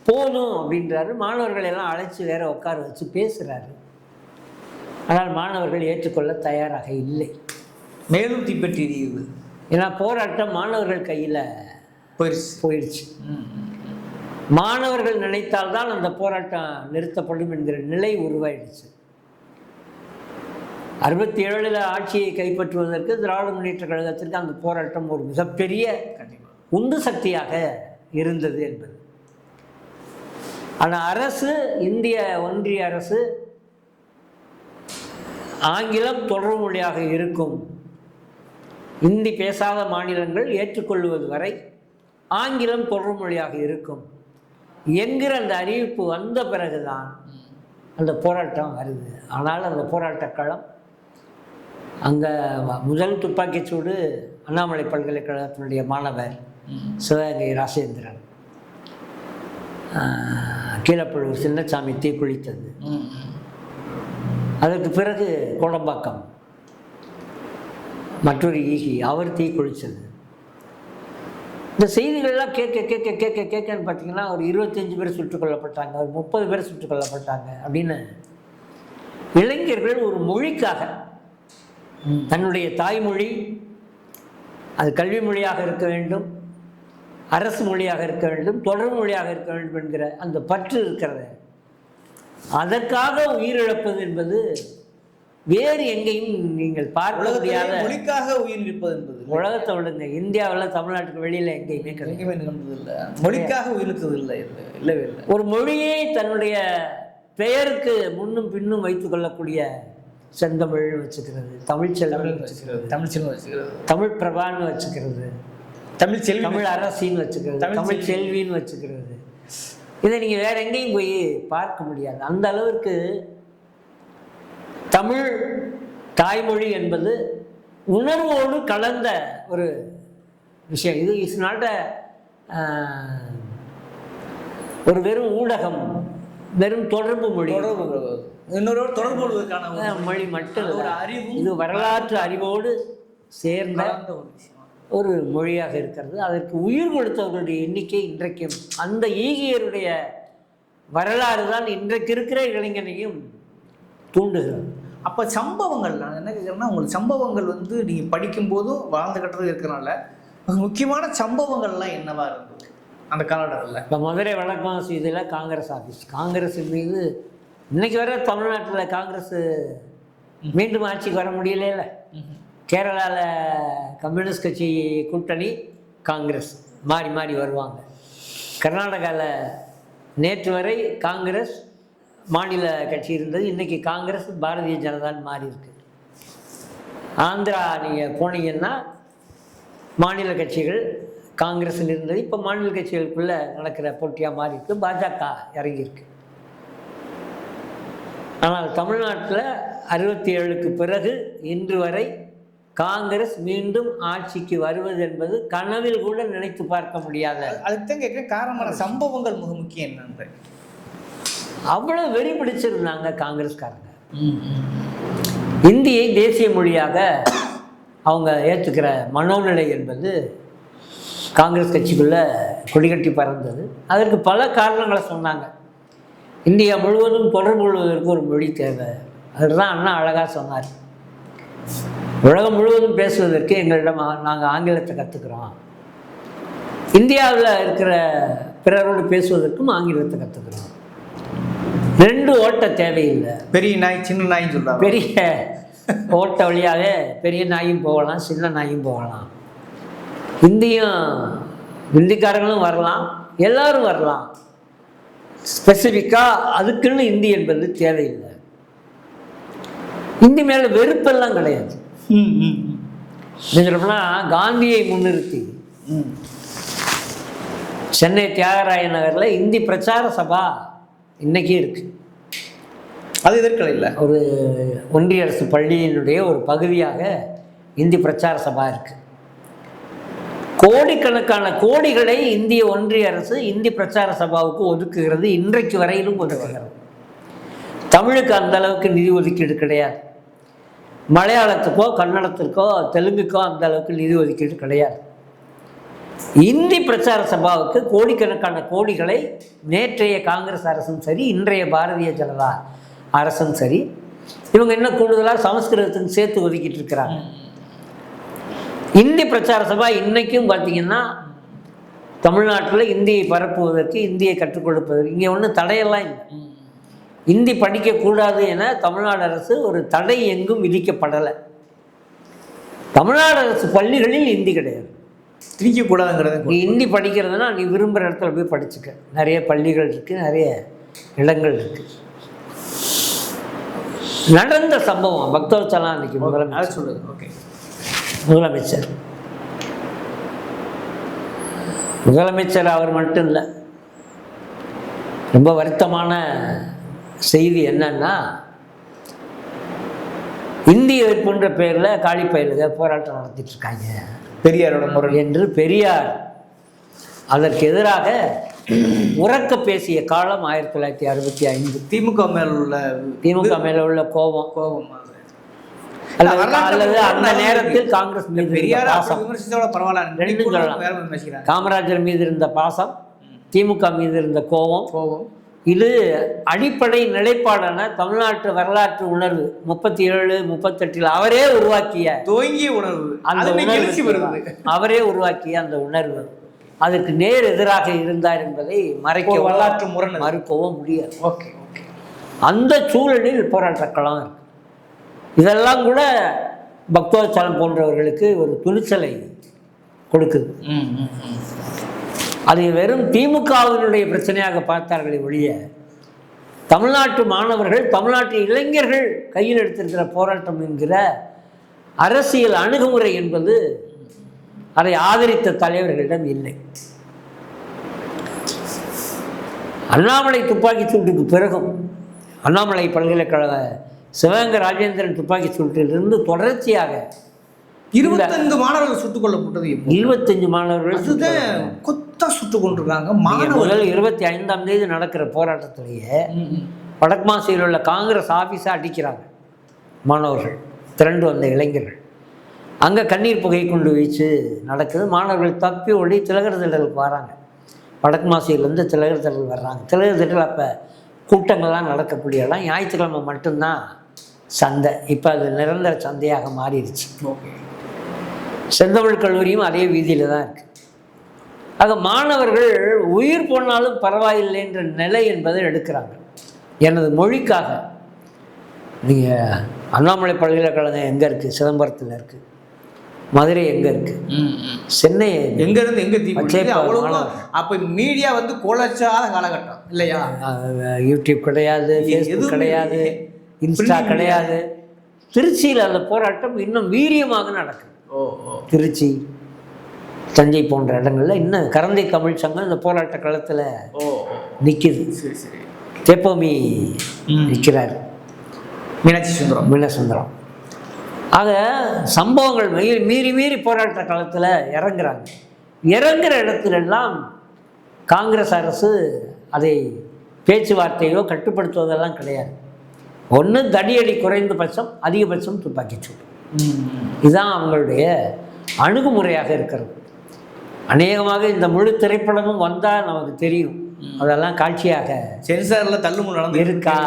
போதும் அப்படின்றாரு. மாணவர்கள் எல்லாம் அழைச்சி வேற உட்கார வச்சு பேசுகிறாரு. ஆனால் மாணவர்கள் ஏற்றுக்கொள்ள தயாராக இல்லை. மேலும் தீப்பெட்டி எரியுது. ஏன்னா போராட்டம் மாணவர்கள் கையில் போயிடுச்சு. மாணவர்கள் நினைத்தால்தான் அந்த போராட்டம் நிறுத்தப்படும் என்கிற நிலை உருவாயிடுச்சு. 67 ஆட்சியை கைப்பற்றுவதற்கு திராவிட முன்னேற்ற கழகத்திற்கு அந்த போராட்டம் ஒரு மிகப்பெரிய உந்து சக்தியாக இருந்தது என்பது. ஆனால் அரசு, இந்திய ஒன்றிய அரசு ஆங்கிலம் தொடர் மொழியாக இருக்கும், இந்தி பேசாத மாநிலங்கள் ஏற்றுக்கொள்வது வரை ஆங்கிலம் தொடர் மொழியாக இருக்கும் என்கிற அந்த அறிவிப்பு வந்த பிறகுதான் அந்த போராட்டம் வருது. ஆனால் அந்த போராட்ட களம் அங்கே முதல் துப்பாக்கிச்சூடு அண்ணாமலை பல்கலைக்கழகத்தினுடைய மாணவர் சிவகங்கை ராசேந்திரன், கீழப்பழுவூர் சின்னசாமி தீக்குளித்தது. அதற்கு பிறகு கோடம்பாக்கம் மற்றொரு ஈகி அவர் தீக்குளித்தது. இந்த செய்திகள்லாம் கேட்கன்னு பார்த்தீங்கன்னா ஒரு 25 பேர் சுட்டுக் கொல்லப்பட்டாங்க, ஒரு 30 பேர் சுட்டுக் கொல்லப்பட்டாங்க அப்படின்னு இளைஞர்கள் ஒரு மொழிக்காக, தன்னுடைய தாய்மொழி அது கல்வி மொழியாக இருக்க வேண்டும், அரசு மொழியாக இருக்க வேண்டும், தொடர் மொழியாக இருக்க வேண்டும் என்கிற அந்த பற்று இருக்கிறது. அதற்காக உயிரிழப்பது என்பது வேறு எங்கேயும் நீங்கள் பார்க்க முடியாத, மொழிக்காக உயிரிழப்பது என்பது உலகத்தை விடுங்க, இந்தியாவில் தமிழ்நாட்டுக்கு வெளியில் எங்கேயுமே இல்லை. மொழிக்காக உயிரிழப்பது இல்லவே இல்லை. ஒரு மொழியை தன்னுடைய பெயருக்கு முன்னும் பின்னும் வைத்துக் கொள்ளக்கூடிய செந்தமிழ் வச்சுக்கிறது, தமிழ்ச்செல்வன் வச்சுக்கிறது, தமிழ் பிரபான்னு வச்சுக்கிறது, தமிழ் அரசின்னு வச்சுக்கிறது, தமிழ் செல்வின்னு வச்சுக்கிறது. இதை நீங்கள் வேற எங்கேயும் போய் பார்க்க முடியாது. அந்த அளவிற்கு தமிழ் தாய்மொழி என்பது உணர்வோடு கலந்த ஒரு விஷயம். இது இஸ் நாட் ஒரு வெறும் ஊடகம், வெறும் தொடர்பு மொழி, இன்னொரு தொடர்பு கொள்வதற்கான மொழி மட்டும் ஒரு அறிவு. இது வரலாற்று அறிவோடு சேர்ந்த ஒரு விஷயம், ஒரு மொழியாக இருக்கிறது. அதற்கு உயிர் கொடுத்தவர்களுடைய எண்ணிக்கை இன்றைக்கும், அந்த ஈகியருடைய வரலாறு தான் இன்றைக்கு இருக்கிற இளைஞனையும் தூண்டுகிறது. அப்போ சம்பவங்கள், நான் என்ன கேட்குறேன்னா, உங்களுக்கு சம்பவங்கள் வந்து நீங்கள் படிக்கும்போதும் வாழ்ந்த கட்டத்தில் இருக்கிறனால முக்கியமான சம்பவங்கள்லாம் என்னவா இருந்தது அந்த காலகட்டத்தில்? இப்போ மதுரை வழக்கம் இதில் காங்கிரஸ் ஆஃபீஸ், காங்கிரஸ் மீது இன்னைக்கு வர தமிழ்நாட்டில் காங்கிரஸ் மீண்டும் ஆட்சிக்கு வர முடியல. கேரளாவில் கம்யூனிஸ்ட் கட்சி கூட்டணி காங்கிரஸ் மாறி மாறி வருவாங்க. கர்நாடகாவில் நேற்று வரை காங்கிரஸ் மாநில கட்சி இருந்தது, இன்றைக்கி காங்கிரஸ் பாரதிய ஜனதான்னு மாறி இருக்கு. ஆந்திரா நீங்கள் போனீங்கன்னா மாநில கட்சிகள் காங்கிரஸில் இருந்தது, இப்போ மாநில கட்சிகளுக்குள்ளே நடக்கிற போட்டியாக மாறி இருக்கு, பாஜக இறங்கியிருக்கு. ஆனால் தமிழ்நாட்டில் 67க்கு பிறகு இன்று வரை காங்கிரஸ் மீண்டும் ஆட்சிக்கு வருவது என்பது கனவில் கூட நினைத்து பார்க்க முடியாத. அதுதான் கேட்குறேன், காரணமான சம்பவங்கள் மிக முக்கியம் என்னன்ற. அவ்வளோ வெறி பிடிச்சிருந்தாங்க காங்கிரஸ்காரங்க. இந்தியை தேசிய மொழியாக அவங்க ஏற்றுக்கிற மனோநிலை என்பது காங்கிரஸ் கட்சிக்குள்ளே கொடிகட்டி பறந்தது. அதற்கு பல காரணங்களை சொன்னாங்க. இந்தியா முழுவதும் தொடர்பு கொள்வதற்கு ஒரு மொழி தேவை, அதுதான் அண்ணா அழகாக சொன்னார். உலகம் முழுவதும் பேசுவதற்கு எங்களிடம் நாங்கள் ஆங்கிலத்தை கற்றுக்குறோம், இந்தியாவில் இருக்கிற பிறரோடு பேசுவதற்கும் ஆங்கிலத்தை கற்றுக்குறோம். 2 ஓட்ட தேவையில்லை, பெரிய நாய் சின்ன நாயின்னு சொல்கிறாங்க. பெரிய ஓட்ட வழியாகவே பெரிய நாயும் போகலாம், சின்ன நாயும் போகலாம். ஹிந்திக்காரங்களும் வரலாம், எல்லோரும் வரலாம். ஸ்பெசிஃபிக்காக அதுக்குன்னு இந்தி என்பது தேவையில்லை. இந்தி மேலே வெறுப்பெல்லாம் கிடையாது. சொல்லப்போனால் காந்தியை முன்னிறுத்தி சென்னை தியாகராய நகரில் இந்தி பிரச்சார சபா இன்னைக்கு இருக்கு. அது எதற்கும் இல்லை, ஒரு ஒன்றிய அரசு பள்ளியினுடைய ஒரு பகுதியாக இந்தி பிரச்சார சபா இருக்கு. கோடிக்கணக்கான கோடிகளை இந்திய ஒன்றிய அரசு இந்தி பிரச்சார சபாவுக்கு ஒதுக்குகிறது, இன்றைக்கு வரையிலும் ஒதுக்குகிறது. தமிழுக்கு அந்த அளவுக்கு நிதி ஒதுக்கீடு கிடையாது, மலையாளத்துக்கோ கன்னடத்திற்கோ தெலுங்குக்கோ அந்த அளவுக்கு நிதி ஒதுக்கீடு கிடையாது. இந்தி பிரச்சார சபாவுக்கு கோடிக்கணக்கான கோடிகளை நேற்றைய காங்கிரஸ் அரசும் சரி, இன்றைய பாரதிய ஜனதா அரசும் சரி, இவங்க என்ன கூடுதலாக சமஸ்கிருதத்துக்கு சேர்த்து ஒதுக்கிட்டு இருக்கிறாங்க. இந்தி பிரச்சார சபா இன்றைக்கும் பார்த்தீங்கன்னா தமிழ்நாட்டில் இந்தியை பரப்புவதற்கு, இந்தியை கற்றுக் கொடுப்பதற்கு இங்கே ஒன்றும் தடையெல்லாம் இல்லை. இந்தி படிக்கக்கூடாது என தமிழ்நாடு அரசு ஒரு தடை எங்கும் விதிக்கப்படலை. தமிழ்நாடு அரசு பள்ளிகளில் இந்தி கிடையாது, திணிக்கக்கூடாதுங்கிறது. நீ இந்தி படிக்கிறதுனா நீ விரும்புகிற இடத்துல போய் படிச்சுக்க. நிறைய பள்ளிகள் இருக்குது, நிறைய இடங்கள் இருக்குது. நடந்த சம்பவம் பக்தவத்சலம் அன்னைக்கு முதலமைச்சர் சொல்லுது. ஓகே, முதலமைச்சர் அவர் மட்டும் இல்லை, ரொம்ப வருத்தமான செய்தி என்னன்னா, இந்திய எதிர்ப்புன்ற பேரில் காலிப்பயலுக போராட்டம் நடத்திட்டு இருக்காங்க பெரியாரோட முறை என்று பெரியார் அதற்கு எதிராக உறக்க பேசிய காலம் 1965. திமுக மேல உள்ள கோபம் அல்லது அந்த நேரத்தில் காங்கிரஸ் மீது பெரியார் காமராஜர் மீது இருந்த பாசம், திமுக மீது இருந்த கோபம், இது அடிப்படை நிலைப்பாடான தமிழ்நாட்டு வரலாற்று உணர்வு 37, 38 அவரே உருவாக்கிய உணர்வு, அந்த உணர்வு அவரே உருவாக்கிய அந்த உணர்வு அதுக்கு நேர் எதிராக இருந்தார் என்பதை வரலாற்று மறுக்கவும் முடியாது. அந்த சூழலில் போராட்டக்கலாம் இருக்கு. இதெல்லாம் கூட பக்தவத்சலம் போன்றவர்களுக்கு ஒரு துணிச்சலை கொடுக்குது. அது வெறும் திமுகவினுடைய பிரச்சனையாக பார்த்தார்களே ஒழிய, தமிழ்நாட்டு மாணவர்கள், தமிழ்நாட்டு இளைஞர்கள் கையில் எடுத்திருக்கிற போராட்டம் என்கிற அரசியல் அணுகுமுறை என்பது அதை ஆதரித்த தலைவர்களிடம் இல்லை. அண்ணாமலை துப்பாக்கி சூட்டுக்கு பிறகும், அண்ணாமலை பல்கலைக்கழக சிவகங்கை ராஜேந்திரன் துப்பாக்கி சூட்டிலிருந்து தொடர்ச்சியாக 25 மாணவர்கள் சுட்டுக் கொல்லப்பட்டது. 25 மாணவர்கள் கொத்தா சுட்டுக் கொண்டிருக்காங்க. முதல் 25ஆம் தேதி நடக்கிற போராட்டத்திலேயே வடக்குமாசியில் உள்ள காங்கிரஸ் ஆஃபீஸை அடிக்கிறாங்க மாணவர்கள், திரண்டு வந்த இளைஞர்கள். அங்கே கண்ணீர் புகை கொண்டு வீச்சு நடக்குது. மாணவர்கள் தப்பி ஓடி திலகர் திடலுக்கு வராங்க. வடக்கு மாசியிலேருந்து திலகர் திடல் வர்றாங்க. திலகர் திடல் அப்போ கூட்டங்கள்லாம் நடக்கக்கூடிய இடம். ஞாயிற்றுக்கிழமை மட்டும்தான் சந்தை. இப்போ அது நிரந்தர சந்தையாக மாறிடுச்சு. செந்தமிழ் கல்லூரியும் அதே வீதியில் தான் இருக்குது. ஆக மாணவர்கள் உயிர் போனாலும் பரவாயில்லை என்ற நிலை என்பதை எடுக்கிறாங்க. எனது மொழிக்காக. நீங்கள் அண்ணாமலை பல்கலைக்கழகம் எங்கே இருக்குது? சிதம்பரத்தில் இருக்குது. மதுரை எங்கே இருக்குது? சென்னை எங்கேருந்து எங்கே அவ்வளோ. அப்போ மீடியா கோலச்சாத காலகட்டம் இல்லையா? யூடியூப் கிடையாது, ஃபேஸ்புக் கிடையாது, இன்ஸ்டா கிடையாது. திருச்சியில் அந்த போராட்டம் இன்னும் வீரியமாக நடக்குது. திருச்சி, தஞ்சை போன்ற இடங்கள்ல இன்னும் கரந்தை தமிழ் சங்கம் இந்த போராட்ட களத்தில் நிற்கிது. தேப்போமி நிற்கிறார், மீனாட்சி சுந்தரம். ஆக சம்பவங்கள் மீறி போராட்ட களத்தில் இறங்குறாங்க. இறங்குற இடத்துலெல்லாம் காங்கிரஸ் அரசு அதை பேச்சுவார்த்தையோ கட்டுப்படுத்துவதெல்லாம் கிடையாது. ஒன்று தடியடி குறைந்தபட்சம், அதிகபட்சம் துப்பாக்கிச்சூடு. இதுதான் அவங்களுடைய அணுகுமுறையாக இருக்கிறது. அநேகமாக இந்த முழு திரைப்படமும் வந்தால் நமக்கு தெரியும். அதெல்லாம் காட்சியாக சென்சாரில் தள்ளுமுறை நடந்து இருக்கா,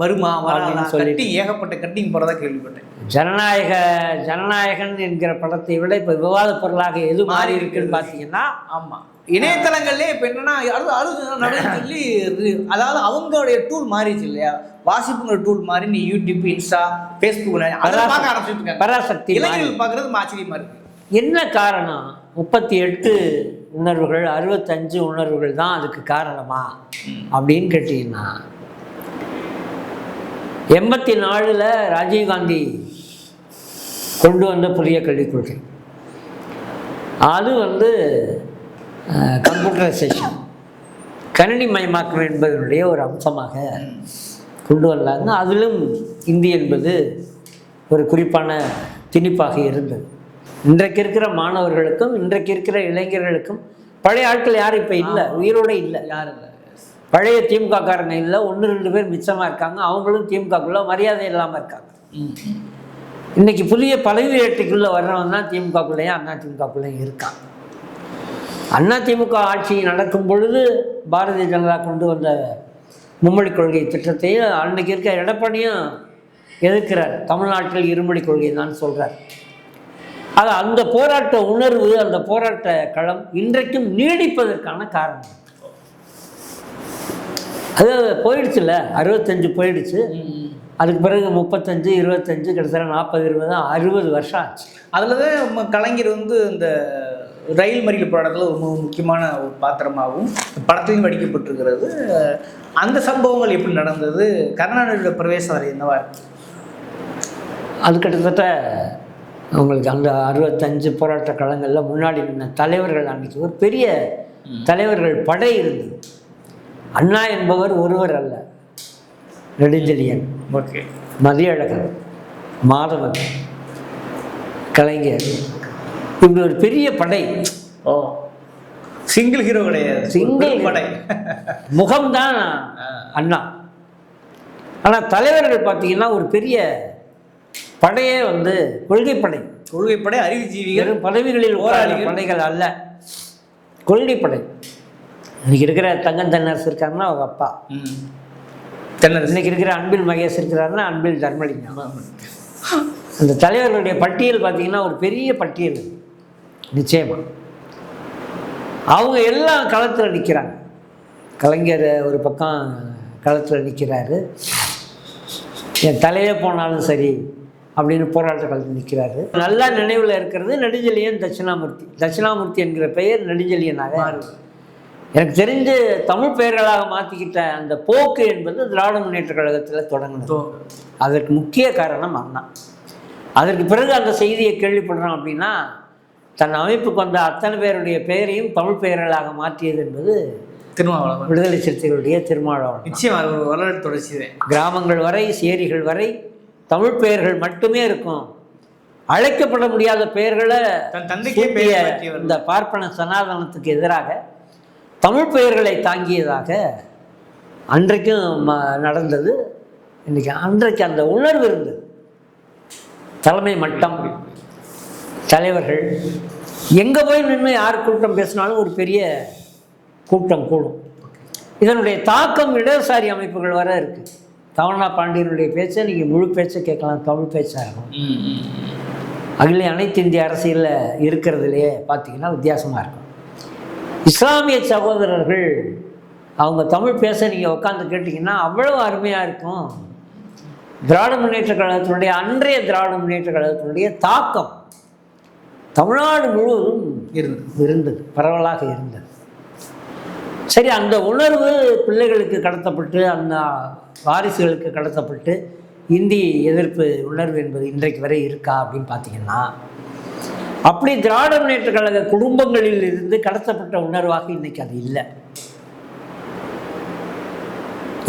வருமா வரலான்னு சொல்லிட்டு ஏகப்பட்ட கட்டிங் போகிறதா கேள்விப்பட்டேன். ஜனநாயகன் என்கிற படத்தை விட இப்போ விவாத பொருளாக எது மாறி இருக்குன்னு பார்த்தீங்கன்னா, ஆமாம், இணையதளங்கள்லேயே இப்போ என்னன்னா சொல்லி, அதாவது அவங்களுடைய டூல் மாறிடுச்சு இல்லையா? வாசிப்புங்கிற டூல் மாதிரி நீ யூடியூப், இன்ஸ்டா, ஃபேஸ்புக் பார்க்க ஆரம்பிச்சுட்டு பராசக்தி இளைஞர்கள் பார்க்குறது ஆச்சரியமா இருக்கு. என்ன காரணம்? 38 உணர்வுகள், 65 உணர்வுகள் தான் அதுக்கு காரணமா அப்படின்னு கேட்டீங்கன்னா, 84 ராஜீவ்காந்தி கொண்டு வந்த புதிய கல்விக் கொள்கை, அது கம்ப்யூட்டரைசேஷன், கணினி மயமாக்கம் என்பதனுடைய ஒரு அம்சமாக கொண்டு வந்தாங்க. அதிலும் இந்தி என்பது ஒரு குறிப்பான திணிப்பாக இருந்தது. இன்றைக்கு இருக்கிற மாணவர்களுக்கும் இன்றைக்கு இருக்கிற இளைஞர்களுக்கும் பழைய ஆட்கள் யாரும் இப்போ இல்லை, உயிரோட இல்லை. யாரும் இல்லை. பழைய திமுக காரங்க இல்லை, 1-2 பேர் மிச்சமாக இருக்காங்க. அவங்களும் திமுகக்குள்ள மரியாதை இல்லாமல் இருக்காங்க. இன்னைக்கு புதிய பதவி வேட்டைக்குள்ளே வர்றவன் தான் திமுகக்குள்ளேயும் அண்ணா திமுகக்குள்ளேயும் இருக்கான். அண்ணா திமுக ஆட்சி நடக்கும் பொழுது பாரதிய ஜனதா கொண்டு வந்த மும்மொழி கொள்கை திட்டத்தையும் அன்னைக்கு இருக்க எடப்பாடியும் எதிர்க்கிறார். தமிழ்நாட்டில் இருமொழி கொள்கை தான் சொல்கிறார். அது அந்த போராட்ட உணர்வு, அந்த போராட்ட களம் இன்றைக்கும் நீடிப்பதற்கான காரணம். அது போயிடுச்சுல்ல, 65 போயிடுச்சு. அதுக்கு பிறகு 35, 25, கிட்டத்தட்ட 40, 20, 60 வருஷம் ஆச்சு. அதில் தான் கலைஞர் இந்த ரயில் மறியல் போராட்டத்தில் ரொம்ப முக்கியமான ஒரு பாத்திரமாகவும் படத்திலையும் வடிக்கப்பட்டிருக்கிறது. அந்த சம்பவங்கள் எப்படி நடந்தது? கருணாநிதியோட பிரவேசம் அது என்னவா இருக்கு? அது கிட்டத்தட்ட உங்களுக்கு அந்த 65 போராட்ட களங்களில் முன்னாடி நின்ன தலைவர்கள், அன்றைக்கி ஒரு பெரிய தலைவர்கள் படை இருந்தது. அண்ணா என்பவர் ஒருவர் அல்ல, நெடுஞ்செழியன், ஓகே, மதியழகன், மாதவன், கலைஞர், இப்படி ஒரு பெரிய படை. சிங்கிள் ஹீரோ கிடையாது, சிங்கிள் படை. முகம்தான் அண்ணா. ஆனால் தலைவர்கள் பார்த்தீங்கன்னா ஒரு பெரிய படையே கொள்கைப்படை. கொள்கைப்படை, அறிவுஜீவிகள், பதவிகளில் போராளிகள் படைகள் அல்ல, கொள்கைப்படை. இன்னைக்கு இருக்கிற தங்கம் தென்னரசு இருக்காருன்னா அவங்க அப்பா தென்னரசு. இன்னைக்கு இருக்கிற அன்பில் மகேஷ் இருக்கிறாருன்னா அன்பில் தர்மலிங்கம். அந்த தலைவர்களுடைய பட்டியல் பார்த்தீங்கன்னா ஒரு பெரிய பட்டியல். நிச்சயமா அவங்க எல்லாம் களத்தில் நிற்கிறாங்க. கலைஞர் ஒரு பக்கம் களத்தில் நிற்கிறாரு, என் தலையே போனாலும் சரி அப்படின்னு போராட்ட களத்தில் நிற்கிறாரு. நல்லா நினைவில் இருக்கிறது நெடுஞ்செழியன் தட்சிணாமூர்த்தி. தட்சிணாமூர்த்தி என்கிற பெயர் நெடுஞ்செழியனாக எனக்கு தெரிஞ்சு தமிழ் பெயர்களாக மாற்றிக்கிட்ட அந்த போக்கு என்பது திராவிட முன்னேற்ற கழகத்தில் தொடங்கினது. அதற்கு முக்கிய காரணம் அண்ணா. அதற்கு பிறகு அந்த செய்தியை கேள்விப்படுறோம் அப்படின்னா தன் அமைப்புக்கு வந்த அத்தனை பேருடைய பெயரையும் தமிழ் பெயர்களாக மாற்றியது என்பது திருமாவளவன், விடுதலை சிறுத்தைகளுடைய திருமாவளவன். நிச்சயம் ஒரு வரலாறு தொடர்ச்சி. கிராமங்கள் வரை, சேரிகள் வரை தமிழ் பெயர்கள் மட்டுமே இருக்கும். அழைக்கப்பட முடியாத பெயர்களை இந்த பார்ப்பன சனாதனத்துக்கு எதிராக தமிழ் பெயர்களை தாங்கியதாக அன்றைக்கும் நடந்தது. இன்றைக்கி அன்றைக்கு அந்த உணர்வு இருந்தது. தலைமை மட்டம், தலைவர்கள் எங்கே போய் நின்று யார் கூட்டம் பேசினாலும் ஒரு பெரிய கூட்டம் கூடும். இதனுடைய தாக்கம் இடதுசாரி அமைப்புகள் வர இருக்குது. தவணா பாண்டியனுடைய பேச்சை நீங்கள் முழு பேச்சை கேட்கலாம், தமிழ் பேச்சாக இருக்கும். அகில அனைத்து இந்திய அரசியலில் இருக்கிறதுலையே பார்த்தீங்கன்னா வித்தியாசமாக இருக்கும். இஸ்லாமிய சகோதரர்கள் அவங்க தமிழ் பேச நீங்கள் உட்காந்து கேட்டிங்கன்னா அவ்வளோ அருமையாக இருக்கும். திராவிட முன்னேற்ற கழகத்தினுடைய அன்றைய திராவிட முன்னேற்ற கழகத்தினுடைய தாக்கம் தமிழ்நாடு முழுவதும் இருந்தது, பரவலாக இருந்தது. சரி, அந்த உணர்வு பிள்ளைகளுக்கு கடத்தப்பட்டு, அந்த வாரிசுகளுக்கு கடத்தப்பட்டு இந்தி எதிர்ப்பு உணர்வு என்பது இன்றைக்கு வரை இருக்கா அப்படின்னு பார்த்தீங்கன்னா அப்படி திராவிட முன்னேற்ற கழக குடும்பங்களில் இருந்து கடத்தப்பட்ட உணர்வாக இன்னைக்கு அது இல்லை.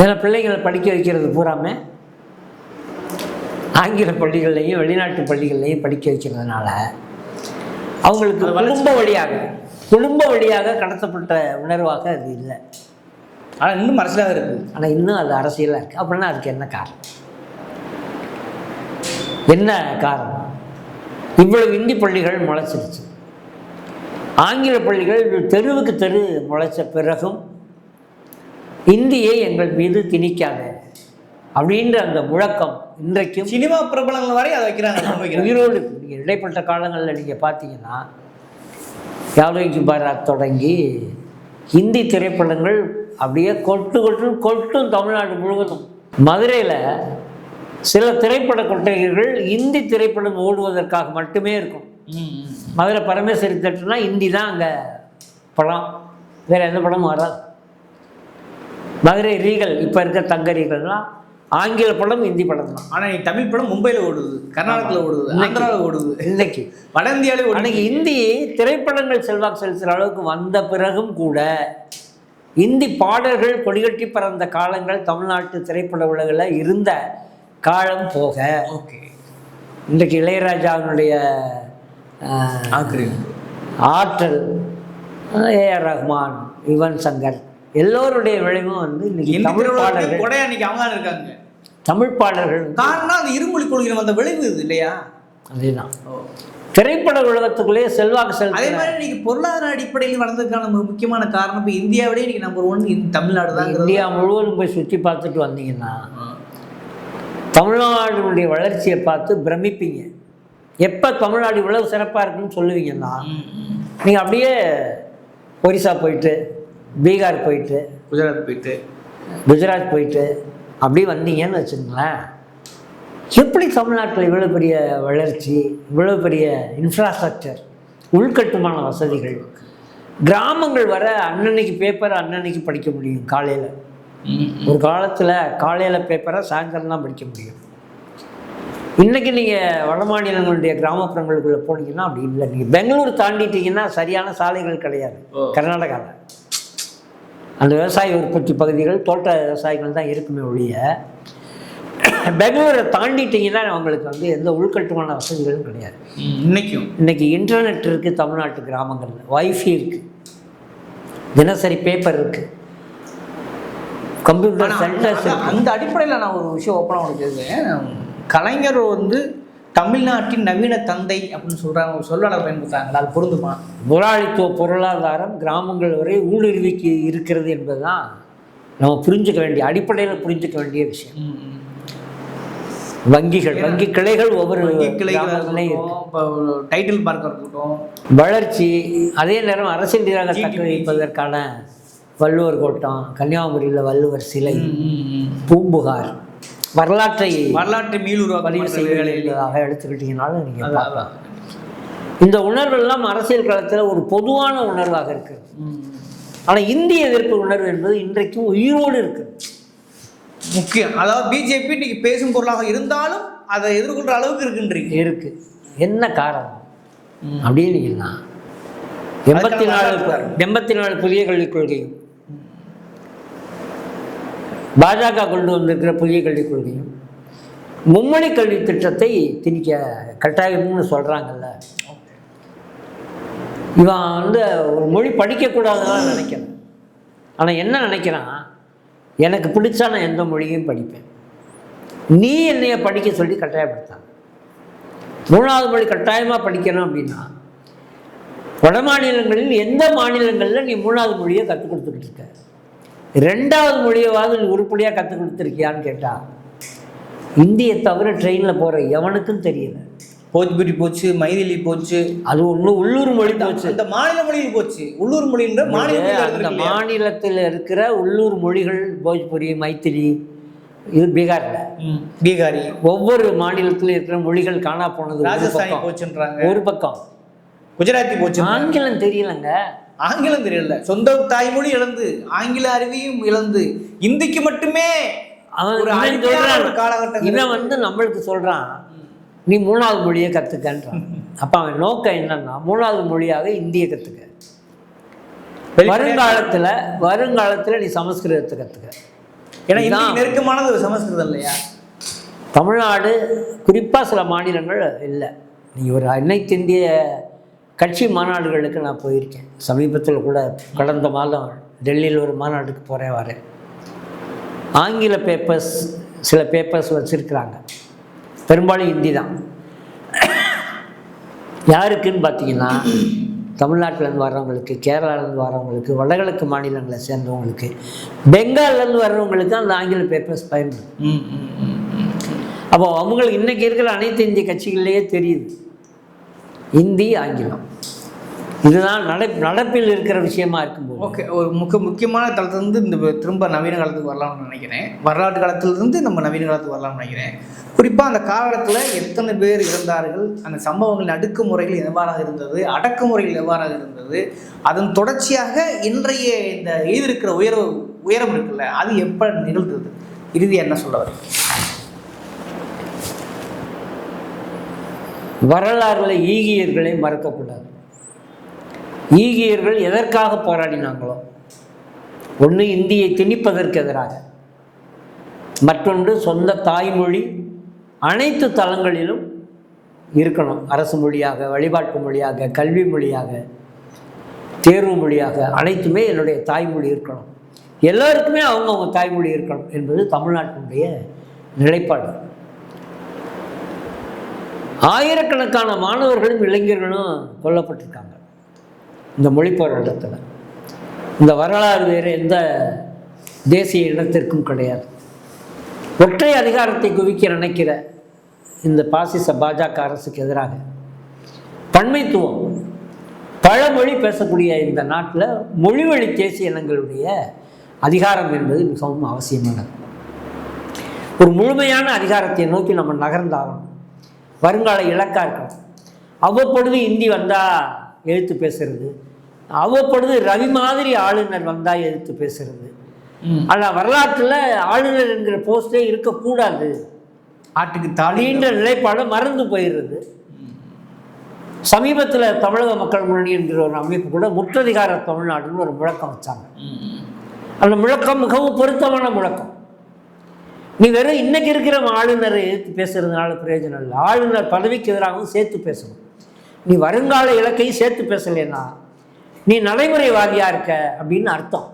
ஏன்னா பிள்ளைங்களை படிக்க வைக்கிறது பூராமே ஆங்கில பள்ளிகள்லையும் வெளிநாட்டு பள்ளிகள்லையும் படிக்க வைக்கிறதுனால அவங்களுக்கு குடும்ப வழியாக கடத்தப்பட்ட உணர்வாக அது இல்லை. ஆனால் இன்னும் அரசியலாக இருக்குது. ஆனால் இன்னும் அது அரசியலாக இருக்குது. அப்படின்னா அதுக்கு என்ன காரணம்? என்ன காரணம்? இவ்வளவு இந்தி பள்ளிகள் முளைச்சிருச்சு, ஆங்கில பள்ளிகள் தெருவுக்கு தெரு முளைச்ச பிறகும் இந்தியை எங்கள் மீது திணிக்காத அப்படின்ற அந்த முழக்கம் இன்றைக்கும் சினிமா பிரபலங்கள் வரை அதை வைக்கிறாங்க. உயிரோடு நீங்கள் இடைப்பட்ட காலங்களில் நீங்கள் பார்த்தீங்கன்னா யாதவ் பாராத் தொடங்கி ஹிந்தி திரைப்படங்கள் அப்படியே கொட்டும் தமிழ்நாடு முழுவதும். மதுரையில் சில திரைப்பட கொட்டகைகள் இந்தி திரைப்படம் ஓடுவதற்காக மட்டுமே இருக்கும். மதுரை பரமேஸ்வரி தேட்டர்னா ஹிந்தி தான் அங்கே படம், வேறு எந்த படமும் வராது. மதுரை ரீகல், இப்போ இருக்க தங்க ரீகல்லாம் ஆங்கில படம், ஹிந்தி படம் தான். ஆனால் தமிழ் படம் மும்பையில் ஓடுது, கர்நாடகாவில் ஓடுது, ஆந்திராவில் ஓடுது, இன்னைக்கு வட இந்தியாவிலே ஓடுது. அன்னைக்கு ஹிந்தி திரைப்படங்கள் செல்வாக்கு செலுத்துகிற அளவுக்கு வந்த பிறகும் கூட இந்தி பாடல்கள் கொடிகட்டி பறந்த காலங்கள் தமிழ்நாட்டு திரைப்பட உலகில் இருந்த காலம் போக, இன்றைக்கு இளையராஜாவினுடைய ஆற்றல், ஏஆர் ரஹ்மான், யுவன் சங்கர் எல்லோருடைய விளைவும் வந்து இன்னைக்கு தமிழ் பாடல்கள் இருக்காங்க. தமிழ் பாடல்கள் காரணம் அந்த இருமொழி கொள்கை வந்த விளைவு இது இல்லையா? அதேதான். திரைப்பட உலகத்துக்குள்ளேயே செல்வாக்கு செலுத்த. அதே மாதிரி இன்னைக்கு பொருளாதார அடிப்படையில் வளர்ந்ததுக்கான முக்கியமான காரணம் இப்போ இந்தியாவிலே இன்னைக்கு நம்பர் 1 தமிழ்நாடு தான். இந்தியா முழுவதும் போய் சுற்றி பார்த்துட்டு வந்தீங்கன்னா தமிழ்நாடுடைய வளர்ச்சியை பார்த்து பிரமிப்பீங்க. எப்போ தமிழ்நாடு இவ்வளவு சிறப்பாக இருக்குன்னு சொல்லுவீங்கன்னா நீங்கள் அப்படியே ஒரிசா போயிட்டு, பீகார் போயிட்டு, குஜராத் போயிட்டு அப்படி வந்தீங்கன்னு வச்சுங்களேன், எப்படி தமிழ்நாட்டில் இவ்வளோ பெரிய வளர்ச்சி, இவ்வளோ பெரிய இன்ஃப்ராஸ்ட்ரக்சர், உள்கட்டுமான வசதிகள், கிராமங்கள் வர அன்னன்னைக்கு பேப்பரை அன்னன்னைக்கு படிக்க முடியும். காலையில் ஒரு காலத்தில் காலையில் பேப்பரை சாயந்தரம் தான் படிக்க முடியும். இன்றைக்கி நீங்கள் வட மாநிலங்களுடைய கிராமப்புறங்களுக்குள்ளே போனீங்கன்னா அப்படி இல்லை. நீங்கள் பெங்களூர் தாண்டிட்டீங்கன்னா சரியான சாலைகள் கிடையாது. கர்நாடகாவில் அந்த விவசாய உற்பத்தி பகுதிகள், தோட்ட விவசாயிகள் தான் இருக்குமே ஒழிய, பெங்களூரை தாண்டிட்டிங்கன்னா அவங்களுக்கு வந்து எந்த உள்கட்டுமான வசதிகளும் கிடையாது. இன்னைக்கு இன்டர்நெட் இருக்குது தமிழ்நாட்டு கிராமங்களில், வைஃபை இருக்குது, தினசரி பேப்பர் இருக்குது, கம்ப்யூட்டர் சென்டர்ஸ். அந்த அடிப்படையில் நான் ஒரு விஷயம் ஓப்பனாக உங்களுக்கு கலைஞர் வந்து தமிழ்நாட்டின் நவீன தந்தை அப்படின்னு சொல்கிறாங்க, ஒரு சொல்லாடல் பயன்படுத்தாங்களா? அது பொருந்துமா? முதலாளித்துவ பொருளாதாரம் கிராமங்கள் வரை ஊடுருவிக்கு இருக்கிறது என்பது தான் நம்ம புரிஞ்சுக்க வேண்டிய, அடிப்படையில் புரிஞ்சுக்க வேண்டிய விஷயம். வங்கிகள், வங்கி கிளைகள் ஒவ்வொரு கிளைகளையும் டைட்டில் பார்க்க இருக்கட்டும், வளர்ச்சி. அதே நேரம் அரசியல் ரீதியாக தக்க வைப்பதற்கான வள்ளுவர் கோட்டம், கன்னியாகுமரியில் வள்ளுவர் சிலை, பூம்புகார், வரலாற்றை பதிவு செய்வதாக எடுத்துக்கிட்டீங்கன்னாலும் நீங்கள் பார்க்கலாம். இந்த உணர்வெல்லாம் அரசியல் களத்தில் ஒரு பொதுவான உணர்வாக இருக்குது. ஆனால் இந்திய எதிர்ப்பு உணர்வு என்பது இன்றைக்கும் உயிரோடு இருக்குது. முக்கியம். அதாவது பிஜேபி இன்னைக்கு பேசும் பொருளாக இருந்தாலும் அதை எதிர்கொள்கிற அளவுக்கு இருக்கு. என்ன காரணம் அப்படின்னு 84 புதிய கல்விக் கொள்கையும், பாஜக கொண்டு வந்திருக்கிற புதிய கல்விக் கொள்கையும், மும்மொழி கல்வி திட்டத்தை திணிக்க கட்டாயம்னு சொல்கிறாங்கல்ல, இவன் வந்து ஒரு மொழி படிக்கக்கூடாதுன்னு நினைக்கிறேன். ஆனால் என்ன நினைக்கிறான், எனக்கு பிடிச்சா நான் எந்த மொழியும் படிப்பேன், நீ என்னைய படிக்க சொல்லி கட்டாயப்படுத்தான். 3வது மொழி கட்டாயமாக படிக்கணும் அப்படின்னா வட மாநிலங்களில் எந்த மாநிலங்களில் நீ 3வது மொழியை கற்றுக் கொடுத்துக்கிட்டு இருக்க, 2வது மொழியவாவது நீ உருப்படியாக கற்றுக் கொடுத்துருக்கியான்னு கேட்டால் இந்தியை தவிர ட்ரெயினில் போகிற எவனுக்கும் தெரியல. போஜ்புரி போச்சு, மைதிலி போச்சு, அது ஒன்றும் உள்ளூர் மொழி போச்சு, அந்த மாநில மொழியில் போச்சு. உள்ளூர் மொழின்ற அந்த மாநிலத்தில் இருக்கிற உள்ளூர் மொழிகள் போஜ்புரி, மைத்திலி, இது பீகாரி, ஒவ்வொரு மாநிலத்திலும் இருக்கிற மொழிகள் காணா போனது. ராஜஸ்தானி போச்சுன்றாங்க ஒரு பக்கம், குஜராத்தி போச்சு. ஆங்கிலம் தெரியலங்க, ஆங்கிலம் தெரியல, சொந்த தாய்மொழி இழந்து, ஆங்கில அறிவியும் இழந்து, இந்திக்கு மட்டுமே காலகட்டம். இவன் வந்து நம்மளுக்கு சொல்றான் நீ 3வது மொழியை கற்றுக்கன்றான். அப்போ அவன் நோக்கம் என்னன்னா 3வது மொழியாக இந்தியை கற்றுக்க, வருங்காலத்தில் நீ சமஸ்கிருதத்தை கற்றுக்க. ஏன்னா நெருக்கமானது சமஸ்கிருதம் இல்லையா? தமிழ்நாடு குறிப்பாக சில மாநிலங்கள் இல்லை. நீ ஒரு அனைத்து இந்திய கட்சி மாநாடுகளுக்கு நான் போயிருக்கேன். சமீபத்தில் கூட கடந்த மாதம் டெல்லியில் ஒரு மாநாட்டுக்கு வரேன். ஆங்கில பேப்பர்ஸ், சில பேப்பர்ஸ் வச்சுருக்குறாங்க, பெரும்பாலும் ஹிந்தி தான். யாருக்குன்னு பார்த்தீங்கன்னா தமிழ்நாட்டிலேருந்து வர்றவங்களுக்கு, கேரளாவிலேருந்து வர்றவங்களுக்கு, வடகிழக்கு மாநிலங்களை சேர்ந்தவங்களுக்கு, பெங்கால்லேருந்து வர்றவங்களுக்கு அந்த ஆங்கில பேப்பர்ஸ் பயன்படும். அப்போ அவங்களுக்கு இன்றைக்கி இருக்கிற அனைத்து இந்திய கட்சிகள்லேயே தெரியுது இந்தி, ஆங்கிலம் இதுதான் நடப்பில் இருக்கிற விஷயமா இருக்கும்போது. ஓகே, ஒரு முக்கியமான தளத்திலிருந்து இந்த திரும்ப நவீன காலத்துக்கு வரலாம்னு நினைக்கிறேன். வரலாற்று காலத்திலிருந்து நம்ம நவீன காலத்துக்கு வரலாம்னு நினைக்கிறேன். குறிப்பாக அந்த காலகட்டத்தில் எத்தனை பேர் இருந்தார்கள், அந்த சம்பவங்கள் அடக்குமுறைகள் எவ்வாறாக இருந்தது, அடக்குமுறைகள் எவ்வாறாக இருந்தது, அதன் தொடர்ச்சியாக இன்றைய இந்த எழுதியிருக்கிற உயரம் இருக்குல்ல, அது எப்போ நிகழ்ந்தது, இறுதியாக என்ன சொல்ல வரும்? வரலாறுல ஈகியர்களை மறக்கக்கூடாது. ஈகியர்கள் எதற்காக போராடினாங்களோ, ஒன்று இந்தியை திணிப்பதற்கு எதிராக, மற்றொன்று சொந்த தாய்மொழி அனைத்து தளங்களிலும் இருக்கணும். அரசு மொழியாக, வழிபாட்டு மொழியாக, கல்வி மொழியாக, தேர்வு மொழியாக, அனைத்துமே என்னுடைய தாய்மொழி இருக்கணும். எல்லோருக்குமே அவங்கவுங்க தாய்மொழி இருக்கணும் என்பது தமிழ்நாட்டினுடைய நிலைப்பாடு. ஆயிரக்கணக்கான மாணவர்களும் இளைஞர்களும் கொல்லப்பட்டிருக்காங்க இந்த மொழி போராட்டத்தில். இந்த வரலாறு வேறு எந்த தேசிய இனத்திற்கும் கிடையாது. ஒற்றை அதிகாரத்தை குவிக்க நினைக்கிற இந்த பாசிச பாஜக அரசுக்கு எதிராக பன்மைத்துவம், பழமொழி பேசக்கூடிய இந்த நாட்டில் மொழிவழி தேசிய இனங்களுடைய அதிகாரம் என்பது மிகவும் அவசியமானது. ஒரு முழுமையான அதிகாரத்தை நோக்கி நம்ம நகர்ந்தாகணும். வருங்கால இலக்காக இருக்கணும். அவ்வப்பொழுது இந்தி வந்தால் எழுத்து பேசுறது, அவ்வப்பொழுது ரவி மாதிரி ஆளுநர் வந்தால் எழுத்து பேசுறது. ஆனால் வரலாற்றில் ஆளுநர் என்கிற போஸ்டே இருக்கக்கூடாது, ஆட்டுக்கு தாளின்ற நிலைப்பாடு மறந்து போயிடுறது. சமீபத்தில் தமிழக மக்கள் முன்னணி என்கிற ஒரு அமைப்பு கூட முற்றதிகார தமிழ்நாடுன்னு ஒரு முழக்கம் வச்சாங்க. அந்த முழக்கம் மிகவும் பொருத்தமான முழக்கம். நீ வெறும் இன்னைக்கு இருக்கிற ஆளுநரை எதிர்த்து பேசுறதுனால பிரயோஜனம் இல்லை. ஆளுநர் பதவிக்கு எதிராகவும் சேர்த்து பேசணும். நீ வருங்கால இலக்கையும் சேர்த்து பேசலைன்னா நீ நடைமுறைவாதியாக இருக்க அப்படின்னு அர்த்தம்.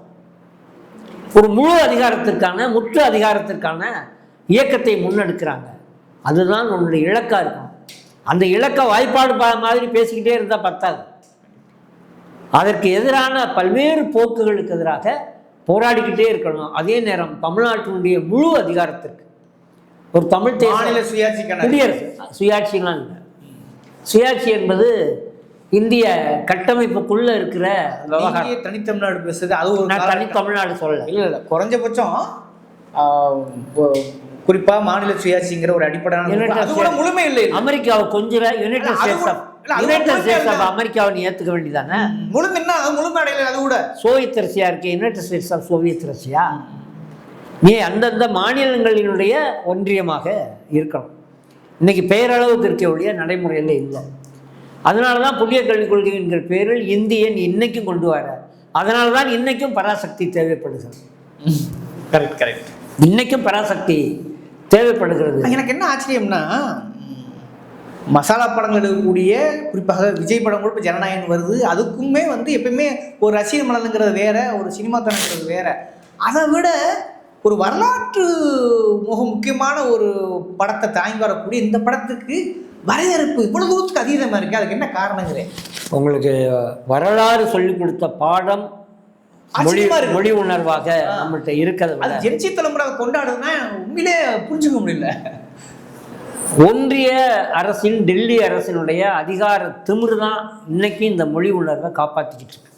ஒரு முழு அதிகாரத்திற்கான, முற்று அதிகாரத்திற்கான இயக்கத்தை முன்னெடுக்கிறாங்க. அதுதான் உன்னுடைய இலக்காக இருக்கும். அந்த இலக்கை வாய்ப்பாடு மாதிரி பேசிக்கிட்டே இருந்தால் பத்தாது. அதற்கு எதிரான பல்வேறு போக்குகளுக்கு எதிராக போராடிக்கிட்டே இருக்கணும். அதே நேரம் தமிழ்நாட்டினுடைய முழு அதிகாரத்திற்கு ஒரு தமிழ் மாநில சுயாட்சிக்கான குடியரசு, சுயாட்சிலாம் இல்லை. சுயாட்சி என்பது இந்திய கட்டமைப்புக்குள்ள இருக்கிற விவகாரம். தனித்தமிழ்நாடு பேசுறது அது ஒரு தனித்தமிழ்நாடு சொல்லலை. இல்லை, குறைஞ்சபட்சம் குறிப்பா மாநில சுயாட்சிங்கிற ஒரு அடிப்படையான முழுமை இல்லை. அமெரிக்காவை கொஞ்சம் யுனைடெட் ஸ்டேட்ஸ் ஆஃப் அமெரிக்காவை நீ ஏற்றுக்க வேண்டியதானே? முழுமைன்னா முழுமை அடையல. அது கூட சோவியத் ரஷ்யா இருக்கு, United States of Soviet Russia. நீ அந்தந்த மாநிலங்களினுடைய ஒன்றியமாக இருக்கணும். இன்னைக்கு பெயரளவுக்கு இருக்கக்கூடிய நடைமுறையில் இல்லை. அதனால தான் புதிய கல்விக் கொள்கை என்கிற பேரில் இந்தியை இன்னைக்கும் கொண்டு வர. அதனால தான் இன்னைக்கும் பராசக்தி தேவைப்படுகிறது. Correct correct. இன்னைக்கும் பராசக்தி தேவைப்படுகிறது. எனக்கு என்ன ஆச்சரியம்னா, மசாலா படங்கள் எடுக்கக்கூடிய குறிப்பாக விஜய் படம் கூட இப்போ ஜனநாயகன் வருது. அதுக்குமே எப்பயுமே ஒரு ரசிகர் மனதுங்கிறது வேற, ஒரு சினிமா தனங்கிறது வேற. அதை விட ஒரு வரலாற்று முக்கியமான ஒரு படத்தை தாங்கி வரக்கூடிய இந்த படத்துக்கு வரவேற்பு இவ்வளவு தூரத்துக்கு அதீதமாக இருக்குது. அதுக்கு என்ன காரணங்கிறேன். உங்களுக்கு வரலாறு சொல்லிக் கொடுத்த பாடம் மொழி உணர்வாக நம்மள்கிட்ட இருக்கிறது. ஜென்சி தலைமுறை கொண்டாடுதுன்னா உண்மையிலே புரிஞ்சுக்க முடியல. ஒன்றிய அரசின், டெல்லி அரசினுடைய அதிகார திமிரு தான் இன்னைக்கு இந்த மொழி உணர்வை காப்பாற்றிக்கிட்டு இருக்கு.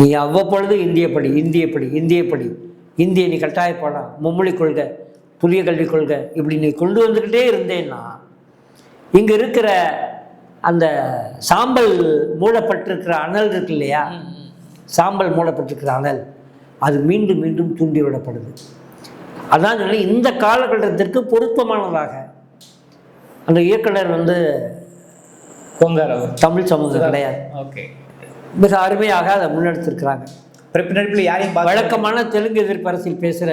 நீ அவ்வப்பொழுது இந்தியை நீ கட்டாயப்படம், மும்மொழி கொள்கை, புதிய கல்விக் கொள்கை, இப்படி நீ கொண்டு வந்துக்கிட்டே இருந்தேன்னா இங்கே இருக்கிற அந்த சாம்பல் மூடப்பட்டிருக்கிற அனல் இருக்கு இல்லையா, சாம்பல் மூடப்பட்டிருக்கிற அனல் அது மீண்டும் மீண்டும் தூண்டிவிடப்படுது. அதான் சொல்லி இந்த காலகட்டத்திற்கு பொருத்தமானதாக அந்த இயக்குனர் தமிழ் சமூகம் கிடையாது. ஓகே, மிக அருமையாக அதை முன்னெடுத்திருக்கிறாங்க. யாரையும் வழக்கமான தெலுங்கு எதிர்ப்பரசில் பேசுகிற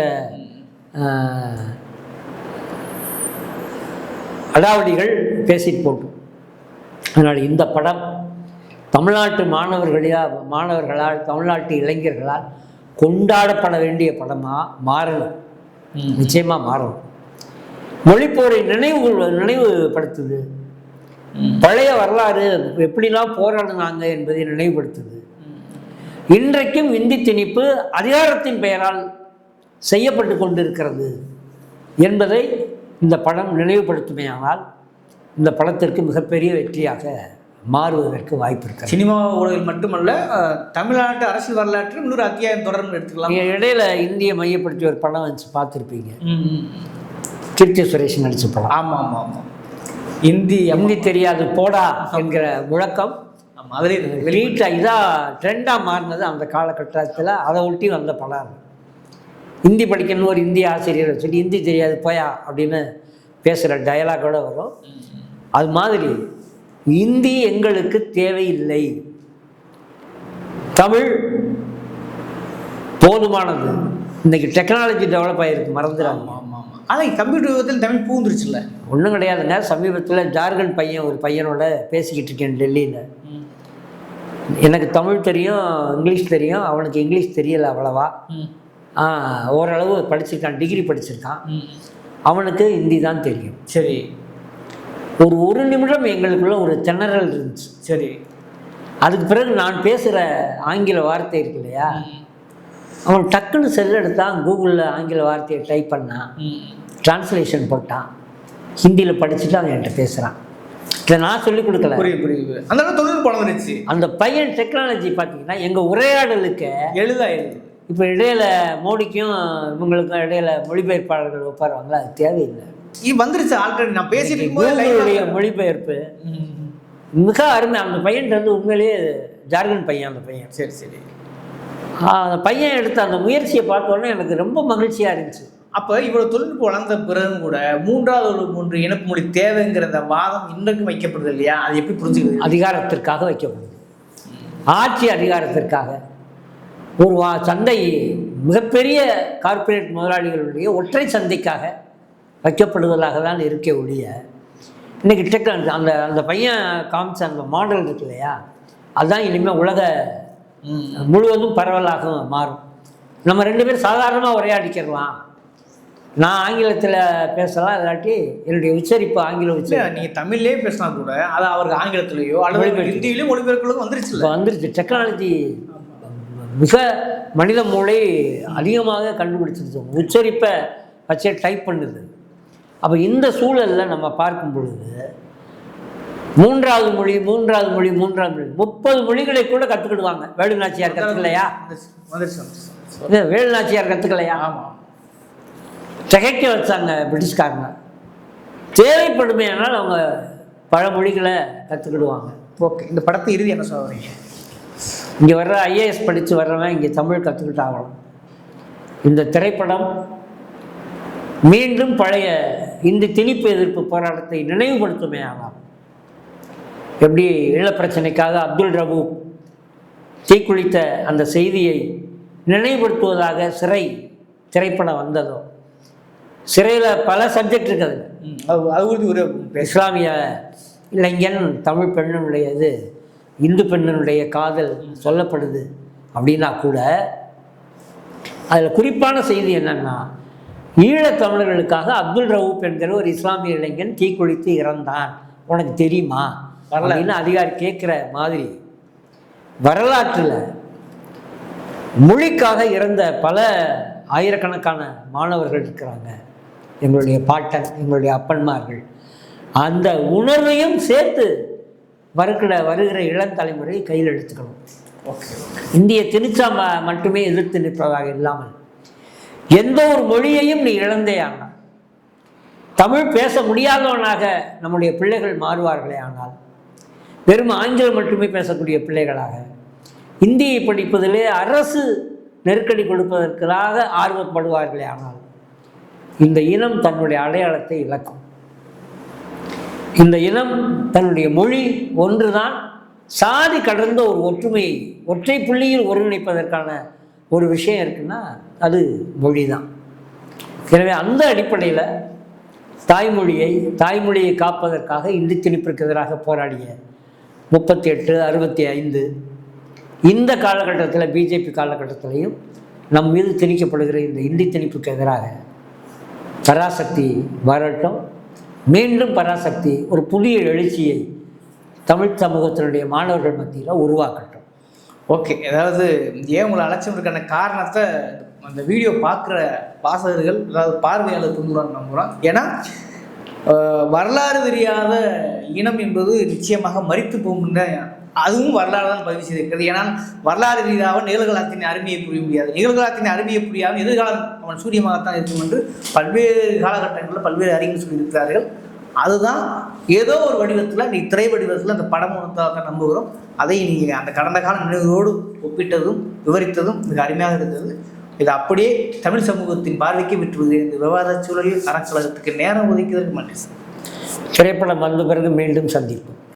அடாவடிகள் பேசிட்டு போட்டோம். அதனால் இந்த படம் தமிழ்நாட்டு மாணவர்களால் தமிழ்நாட்டு இளைஞர்களால் கொண்டாடப்பட வேண்டிய படமாக மாறணும். நிச்சயமாக மாறணும். மொழிப்போரை நினைவுபடுத்துது. பழைய வரலாறு எப்படிலாம் போராடினாங்க என்பதை நினைவுபடுத்துது. இன்றைக்கும் இந்தி திணிப்பு அதிகாரத்தின் பெயரால் செய்யப்பட்டு கொண்டிருக்கிறது என்பதை இந்த படம் நினைவுபடுத்துமையானால் இந்த படத்திற்கு மிகப்பெரிய வெற்றியாக மாறுவதற்கு வாய்ப்பு இருக்கு. சினிமா ஊடகம் மட்டுமல்ல, தமிழ்நாட்டு அரசியல் வரலாற்று இன்னொரு அத்தியாயம் தொடர்ந்து எடுத்துக்கலாம். இடையில இந்தியை மையப்படுத்தி ஒரு படம் வச்சு பார்த்துருப்பீங்க, கீர்த்தி சுரேஷ் நடிச்ச படம். ஆமாம் ஆமாம் ஆமாம். இந்தி தெரியாது போடா என்கிற முழக்கம் இதாக ட்ரெண்டாக மாறினது அந்த காலகட்டத்தில். அதை ஒட்டி வந்த படம். ஹிந்தி படிக்கணும்னு ஒரு இந்திய ஆசிரியரை சொல்லி ஹிந்தி தெரியாது போயா அப்படின்னு பேசுகிற டயலாகோடு வரும். அது மாதிரி இந்தி எங்களுக்கு தேவையில்லை, தமிழ் போதுமானது. இன்றைக்கி டெக்னாலஜி டெவலப் ஆகிருக்கு, மறந்துடாங்க. ஆனால் கம்ப்யூட்டர் யுகத்தில் தமிழ் பூந்துருச்சுல்ல. ஒன்றும் கிடையாதுங்க. சமீபத்தில் ஜார்க்கண்ட் ஒரு பையனோட பேசிக்கிட்டு இருக்கேன் டெல்லியில். எனக்கு தமிழ் தெரியும், இங்கிலீஷ் தெரியும். அவனுக்கு இங்கிலீஷ் தெரியலை அவ்வளவா. ஓரளவு படிச்சிருக்கான், டிகிரி படிச்சிருக்கான். அவனுக்கு ஹிந்தி தான் தெரியும். சரி. ஒரு நிமிடம் எங்களுக்குள்ள ஒரு திணறல் இருந்துச்சு. சரி. அதுக்கு பிறகு நான் பேசுகிற ஆங்கில வார்த்தை இருக்கு இல்லையா, அவன் டக்குன்னு செல் எடுத்தான், கூகுளில் ஆங்கில வார்த்தையை டைப் பண்ணான், டிரான்ஸ்லேஷன் போட்டான், ஹிந்தியில் படிச்சுட்டு அவன் என்கிட்ட பேசுகிறான். இதை நான் சொல்லிக் கொடுக்கல. புரியுது. அந்த தொழில்நுட்பம் வளர்ந்துருச்சு. அந்த பையன் டெக்னாலஜி பார்த்தீங்கன்னா எங்கள் உரையாடலுக்கு எழுது. இப்போ இடையில மோடிக்கும் இவங்களுக்கும் இடையில மொழிபெயர்ப்பாளர்கள் உட்காருவாங்களா, அது தேவையில்லை. வந்துருச்சு ஆல்ரெடி. நான் பேசிட்டு மொழிபெயர்ப்பு மிக அருமை. அந்த பையன் வந்து உண்மையிலேயே ஜார்க்கண்ட் பையன் அந்த பையன். சரி சரி. அந்த பையன் எடுத்த அந்த முயற்சியை பார்த்தோன்னே எனக்கு ரொம்ப மகிழ்ச்சியாக இருந்துச்சு. அப்போ இவ்வளோ தொழில்நுட்பம் வளர்ந்த பிறகும் கூட மூன்றாவது இணைப்பு மொழி தேவைங்கிற அந்த வாதம் இன்றைக்கும் வைக்கப்படுது இல்லையா, அது எப்படி புரிஞ்சுக்கிறது? அதிகாரத்திற்காக வைக்கப்படுது, ஆட்சி அதிகாரத்திற்காக. ஒரு சந்தை மிகப்பெரிய கார்ப்பரேட் முதலாளிகளுடைய ஒற்றை சந்தைக்காக வைக்கப்படுவதாக தான் இருக்கே ஒழிய, இன்றைக்கி டெக்னாலஜி அந்த பையன் காமிச்ச அந்த மாடல் இருக்கு இல்லையா, அதுதான் இனிமேல் உலக முழுவதும் பரவலாக மாறும். நம்ம 2 பேரும் சாதாரணமாக உரையாடிக்கிறலாம். நான் ஆங்கிலத்தில் பேசலாம், இல்லாட்டி என்னுடைய உச்சரிப்பு ஆங்கில உச்சரிப்பு. நீங்கள் தமிழ்லேயே பேசினா கூட அது அவருக்கு ஆங்கிலத்திலேயோ அல்லது ஹிந்தியிலையும் மொழிபெயர்ப்புகளும் வந்துருச்சு. இப்போ வந்துருச்சு. டெக்னாலஜி மிக மனித மூளை அதிகமாக கண்டுபிடிச்சிருச்சு. உச்சரிப்பை வச்சே டைப் பண்ணுது. அப்போ இந்த சூழலில் நம்ம பார்க்கும் பொழுது மூன்றாவது மொழி 30 மொழிகளை கூட கற்றுக்கிடுவாங்க. வேலு நாச்சியார் கற்றுக்கலையா? வேலு நாச்சியார் கற்றுக்கலையா? ஆமாம். திகைக்க வச்சாங்க பிரிட்டிஷ்காரங்க. தேவைப்படுமே ஆனால் அவங்க பல மொழிகளை கற்றுக்கிடுவாங்க. ஓகே. இந்த படத்தை இறுதி என்ன சொல்கிறீங்க? இங்கே வர்ற ஐஏஎஸ் படித்து வர்றவன் இங்கே தமிழ் கற்றுக்கிட்டு ஆகணும். இந்த திரைப்படம் மீண்டும் பழைய இந்தி திணிப்பு எதிர்ப்பு போராட்டத்தை நினைவுபடுத்துமே. ஆனால் எப்படி ஈழப்பிரச்சனைக்காக அப்துல் ரவூப் தீக்குளித்த அந்த செய்தியை நினைவுபடுத்துவதாக திரைப்படம் வந்ததோ, சிறையில் பல சப்ஜெக்ட் இருக்குது. அது ஒரு இஸ்லாமிய இளைஞன் தமிழ் பெண்ணினுடையது, இந்து பெண்ணினுடைய காதல் சொல்லப்படுது அப்படின்னா கூட அதில் குறிப்பான செய்தி என்னன்னா, ஈழத்தமிழர்களுக்காக அப்துல் ரவூப் என்கிற ஒரு இஸ்லாமிய இளைஞன் தீக்குளித்து இறந்தான், உனக்கு தெரியுமா அப்படின்னு அதிகாரி கேட்குற மாதிரி வரலாற்றில் மொழிக்காக இறந்த பல ஆயிரக்கணக்கான மாணவர்கள் இருக்கிறாங்க. எங்களுடைய பாட்டன், எங்களுடைய அப்பன்மார்கள். அந்த உணர்வையும் சேர்த்து வருகிற இளம் தலைமுறை கையில் எடுத்துக்கணும். இந்திய திணிச்சா மட்டுமே எதிர்த்து நிற்பதாக இல்லாமல் எந்த ஒரு மொழியையும் நீ இழந்தே ஆனால், தமிழ் பேச முடியாதவனாக நம்முடைய பிள்ளைகள் மாறுவார்களே ஆனால், வெறும் ஆங்கிலம் மட்டுமே பேசக்கூடிய பிள்ளைகளாக, இந்தியை படிப்பதிலே அரசு நெருக்கடி கொடுப்பதற்காக ஆர்வப்படுவார்களே ஆனால், இந்த இனம் தன்னுடைய அடையாளத்தை இழக்கும். இந்த இனம் தன்னுடைய மொழி ஒன்றுதான் சாதி கடந்த ஒரு ஒற்றுமையை ஒற்றை புள்ளியில் ஒருங்கிணைப்பதற்கான ஒரு விஷயம் இருக்குன்னா அது மொழி தான். எனவே அந்த அடிப்படையில் தாய்மொழியை காப்பதற்காக இந்தி திணிப்பிற்கு எதிராக போராடிய 38, 65 இந்த காலகட்டத்தில், பிஜேபி காலகட்டத்திலையும் நம் மீது திணிக்கப்படுகிற இந்த இந்தி திணிப்புக்கு எதிராக பராசக்தி வரட்டும். மீண்டும் பராசக்தி ஒரு புதிய எழுச்சியை தமிழ் சமூகத்தினுடைய மாணவர்கள் மத்தியில் உருவாக்கட்டும். ஓகே. அதாவது ஏன் உங்களை அழைச்சதுக்கான காரணத்தை அந்த வீடியோ பார்க்குற வாசகர்கள், அதாவது பார்வையாளர் புரிஞ்சுக்கணும்னு நம்புகிறோம். ஏன்னா வரலாறு தெரியாத இனம் என்பது நிச்சயமாக மரித்து போகும்னு அதுவும் வரலாறு தான் பதிவு செய்திருக்கிறது. ஏன்னா வரலாறு ரீதியாக நிகழ்காலத்தின் அருமையை புரிய முடியாது. நிகழ்காலத்தின் அருமையை புரியாமல் எதிர்காலம் அவன் சூரியமாகத்தான் இருக்கும் என்று பல்வேறு காலகட்டங்களில் பல்வேறு அறிஞர்கள் சொல்லியிருக்கிறார்கள். அதுதான் ஏதோ ஒரு வடிவத்தில், நீ திரை வடிவத்தில் அந்த படம் தான் நம்புகிறோம். அதை நீங்கள் அந்த கடந்த கால நினைவுகளோடு ஒப்பிட்டதும் விவரித்ததும் மிக அருமையாக இருந்தது. இது அப்படியே தமிழ் சமூகத்தின் பார்வைக்கு விட்டுவது. இந்த விவாத சூழலில் அறக்கழகத்துக்கு நேரம் ஒதுக்கியதற்கு நன்றி சார். திரைப்படம் வந்த பிறகு மீண்டும் சந்திப்போம்.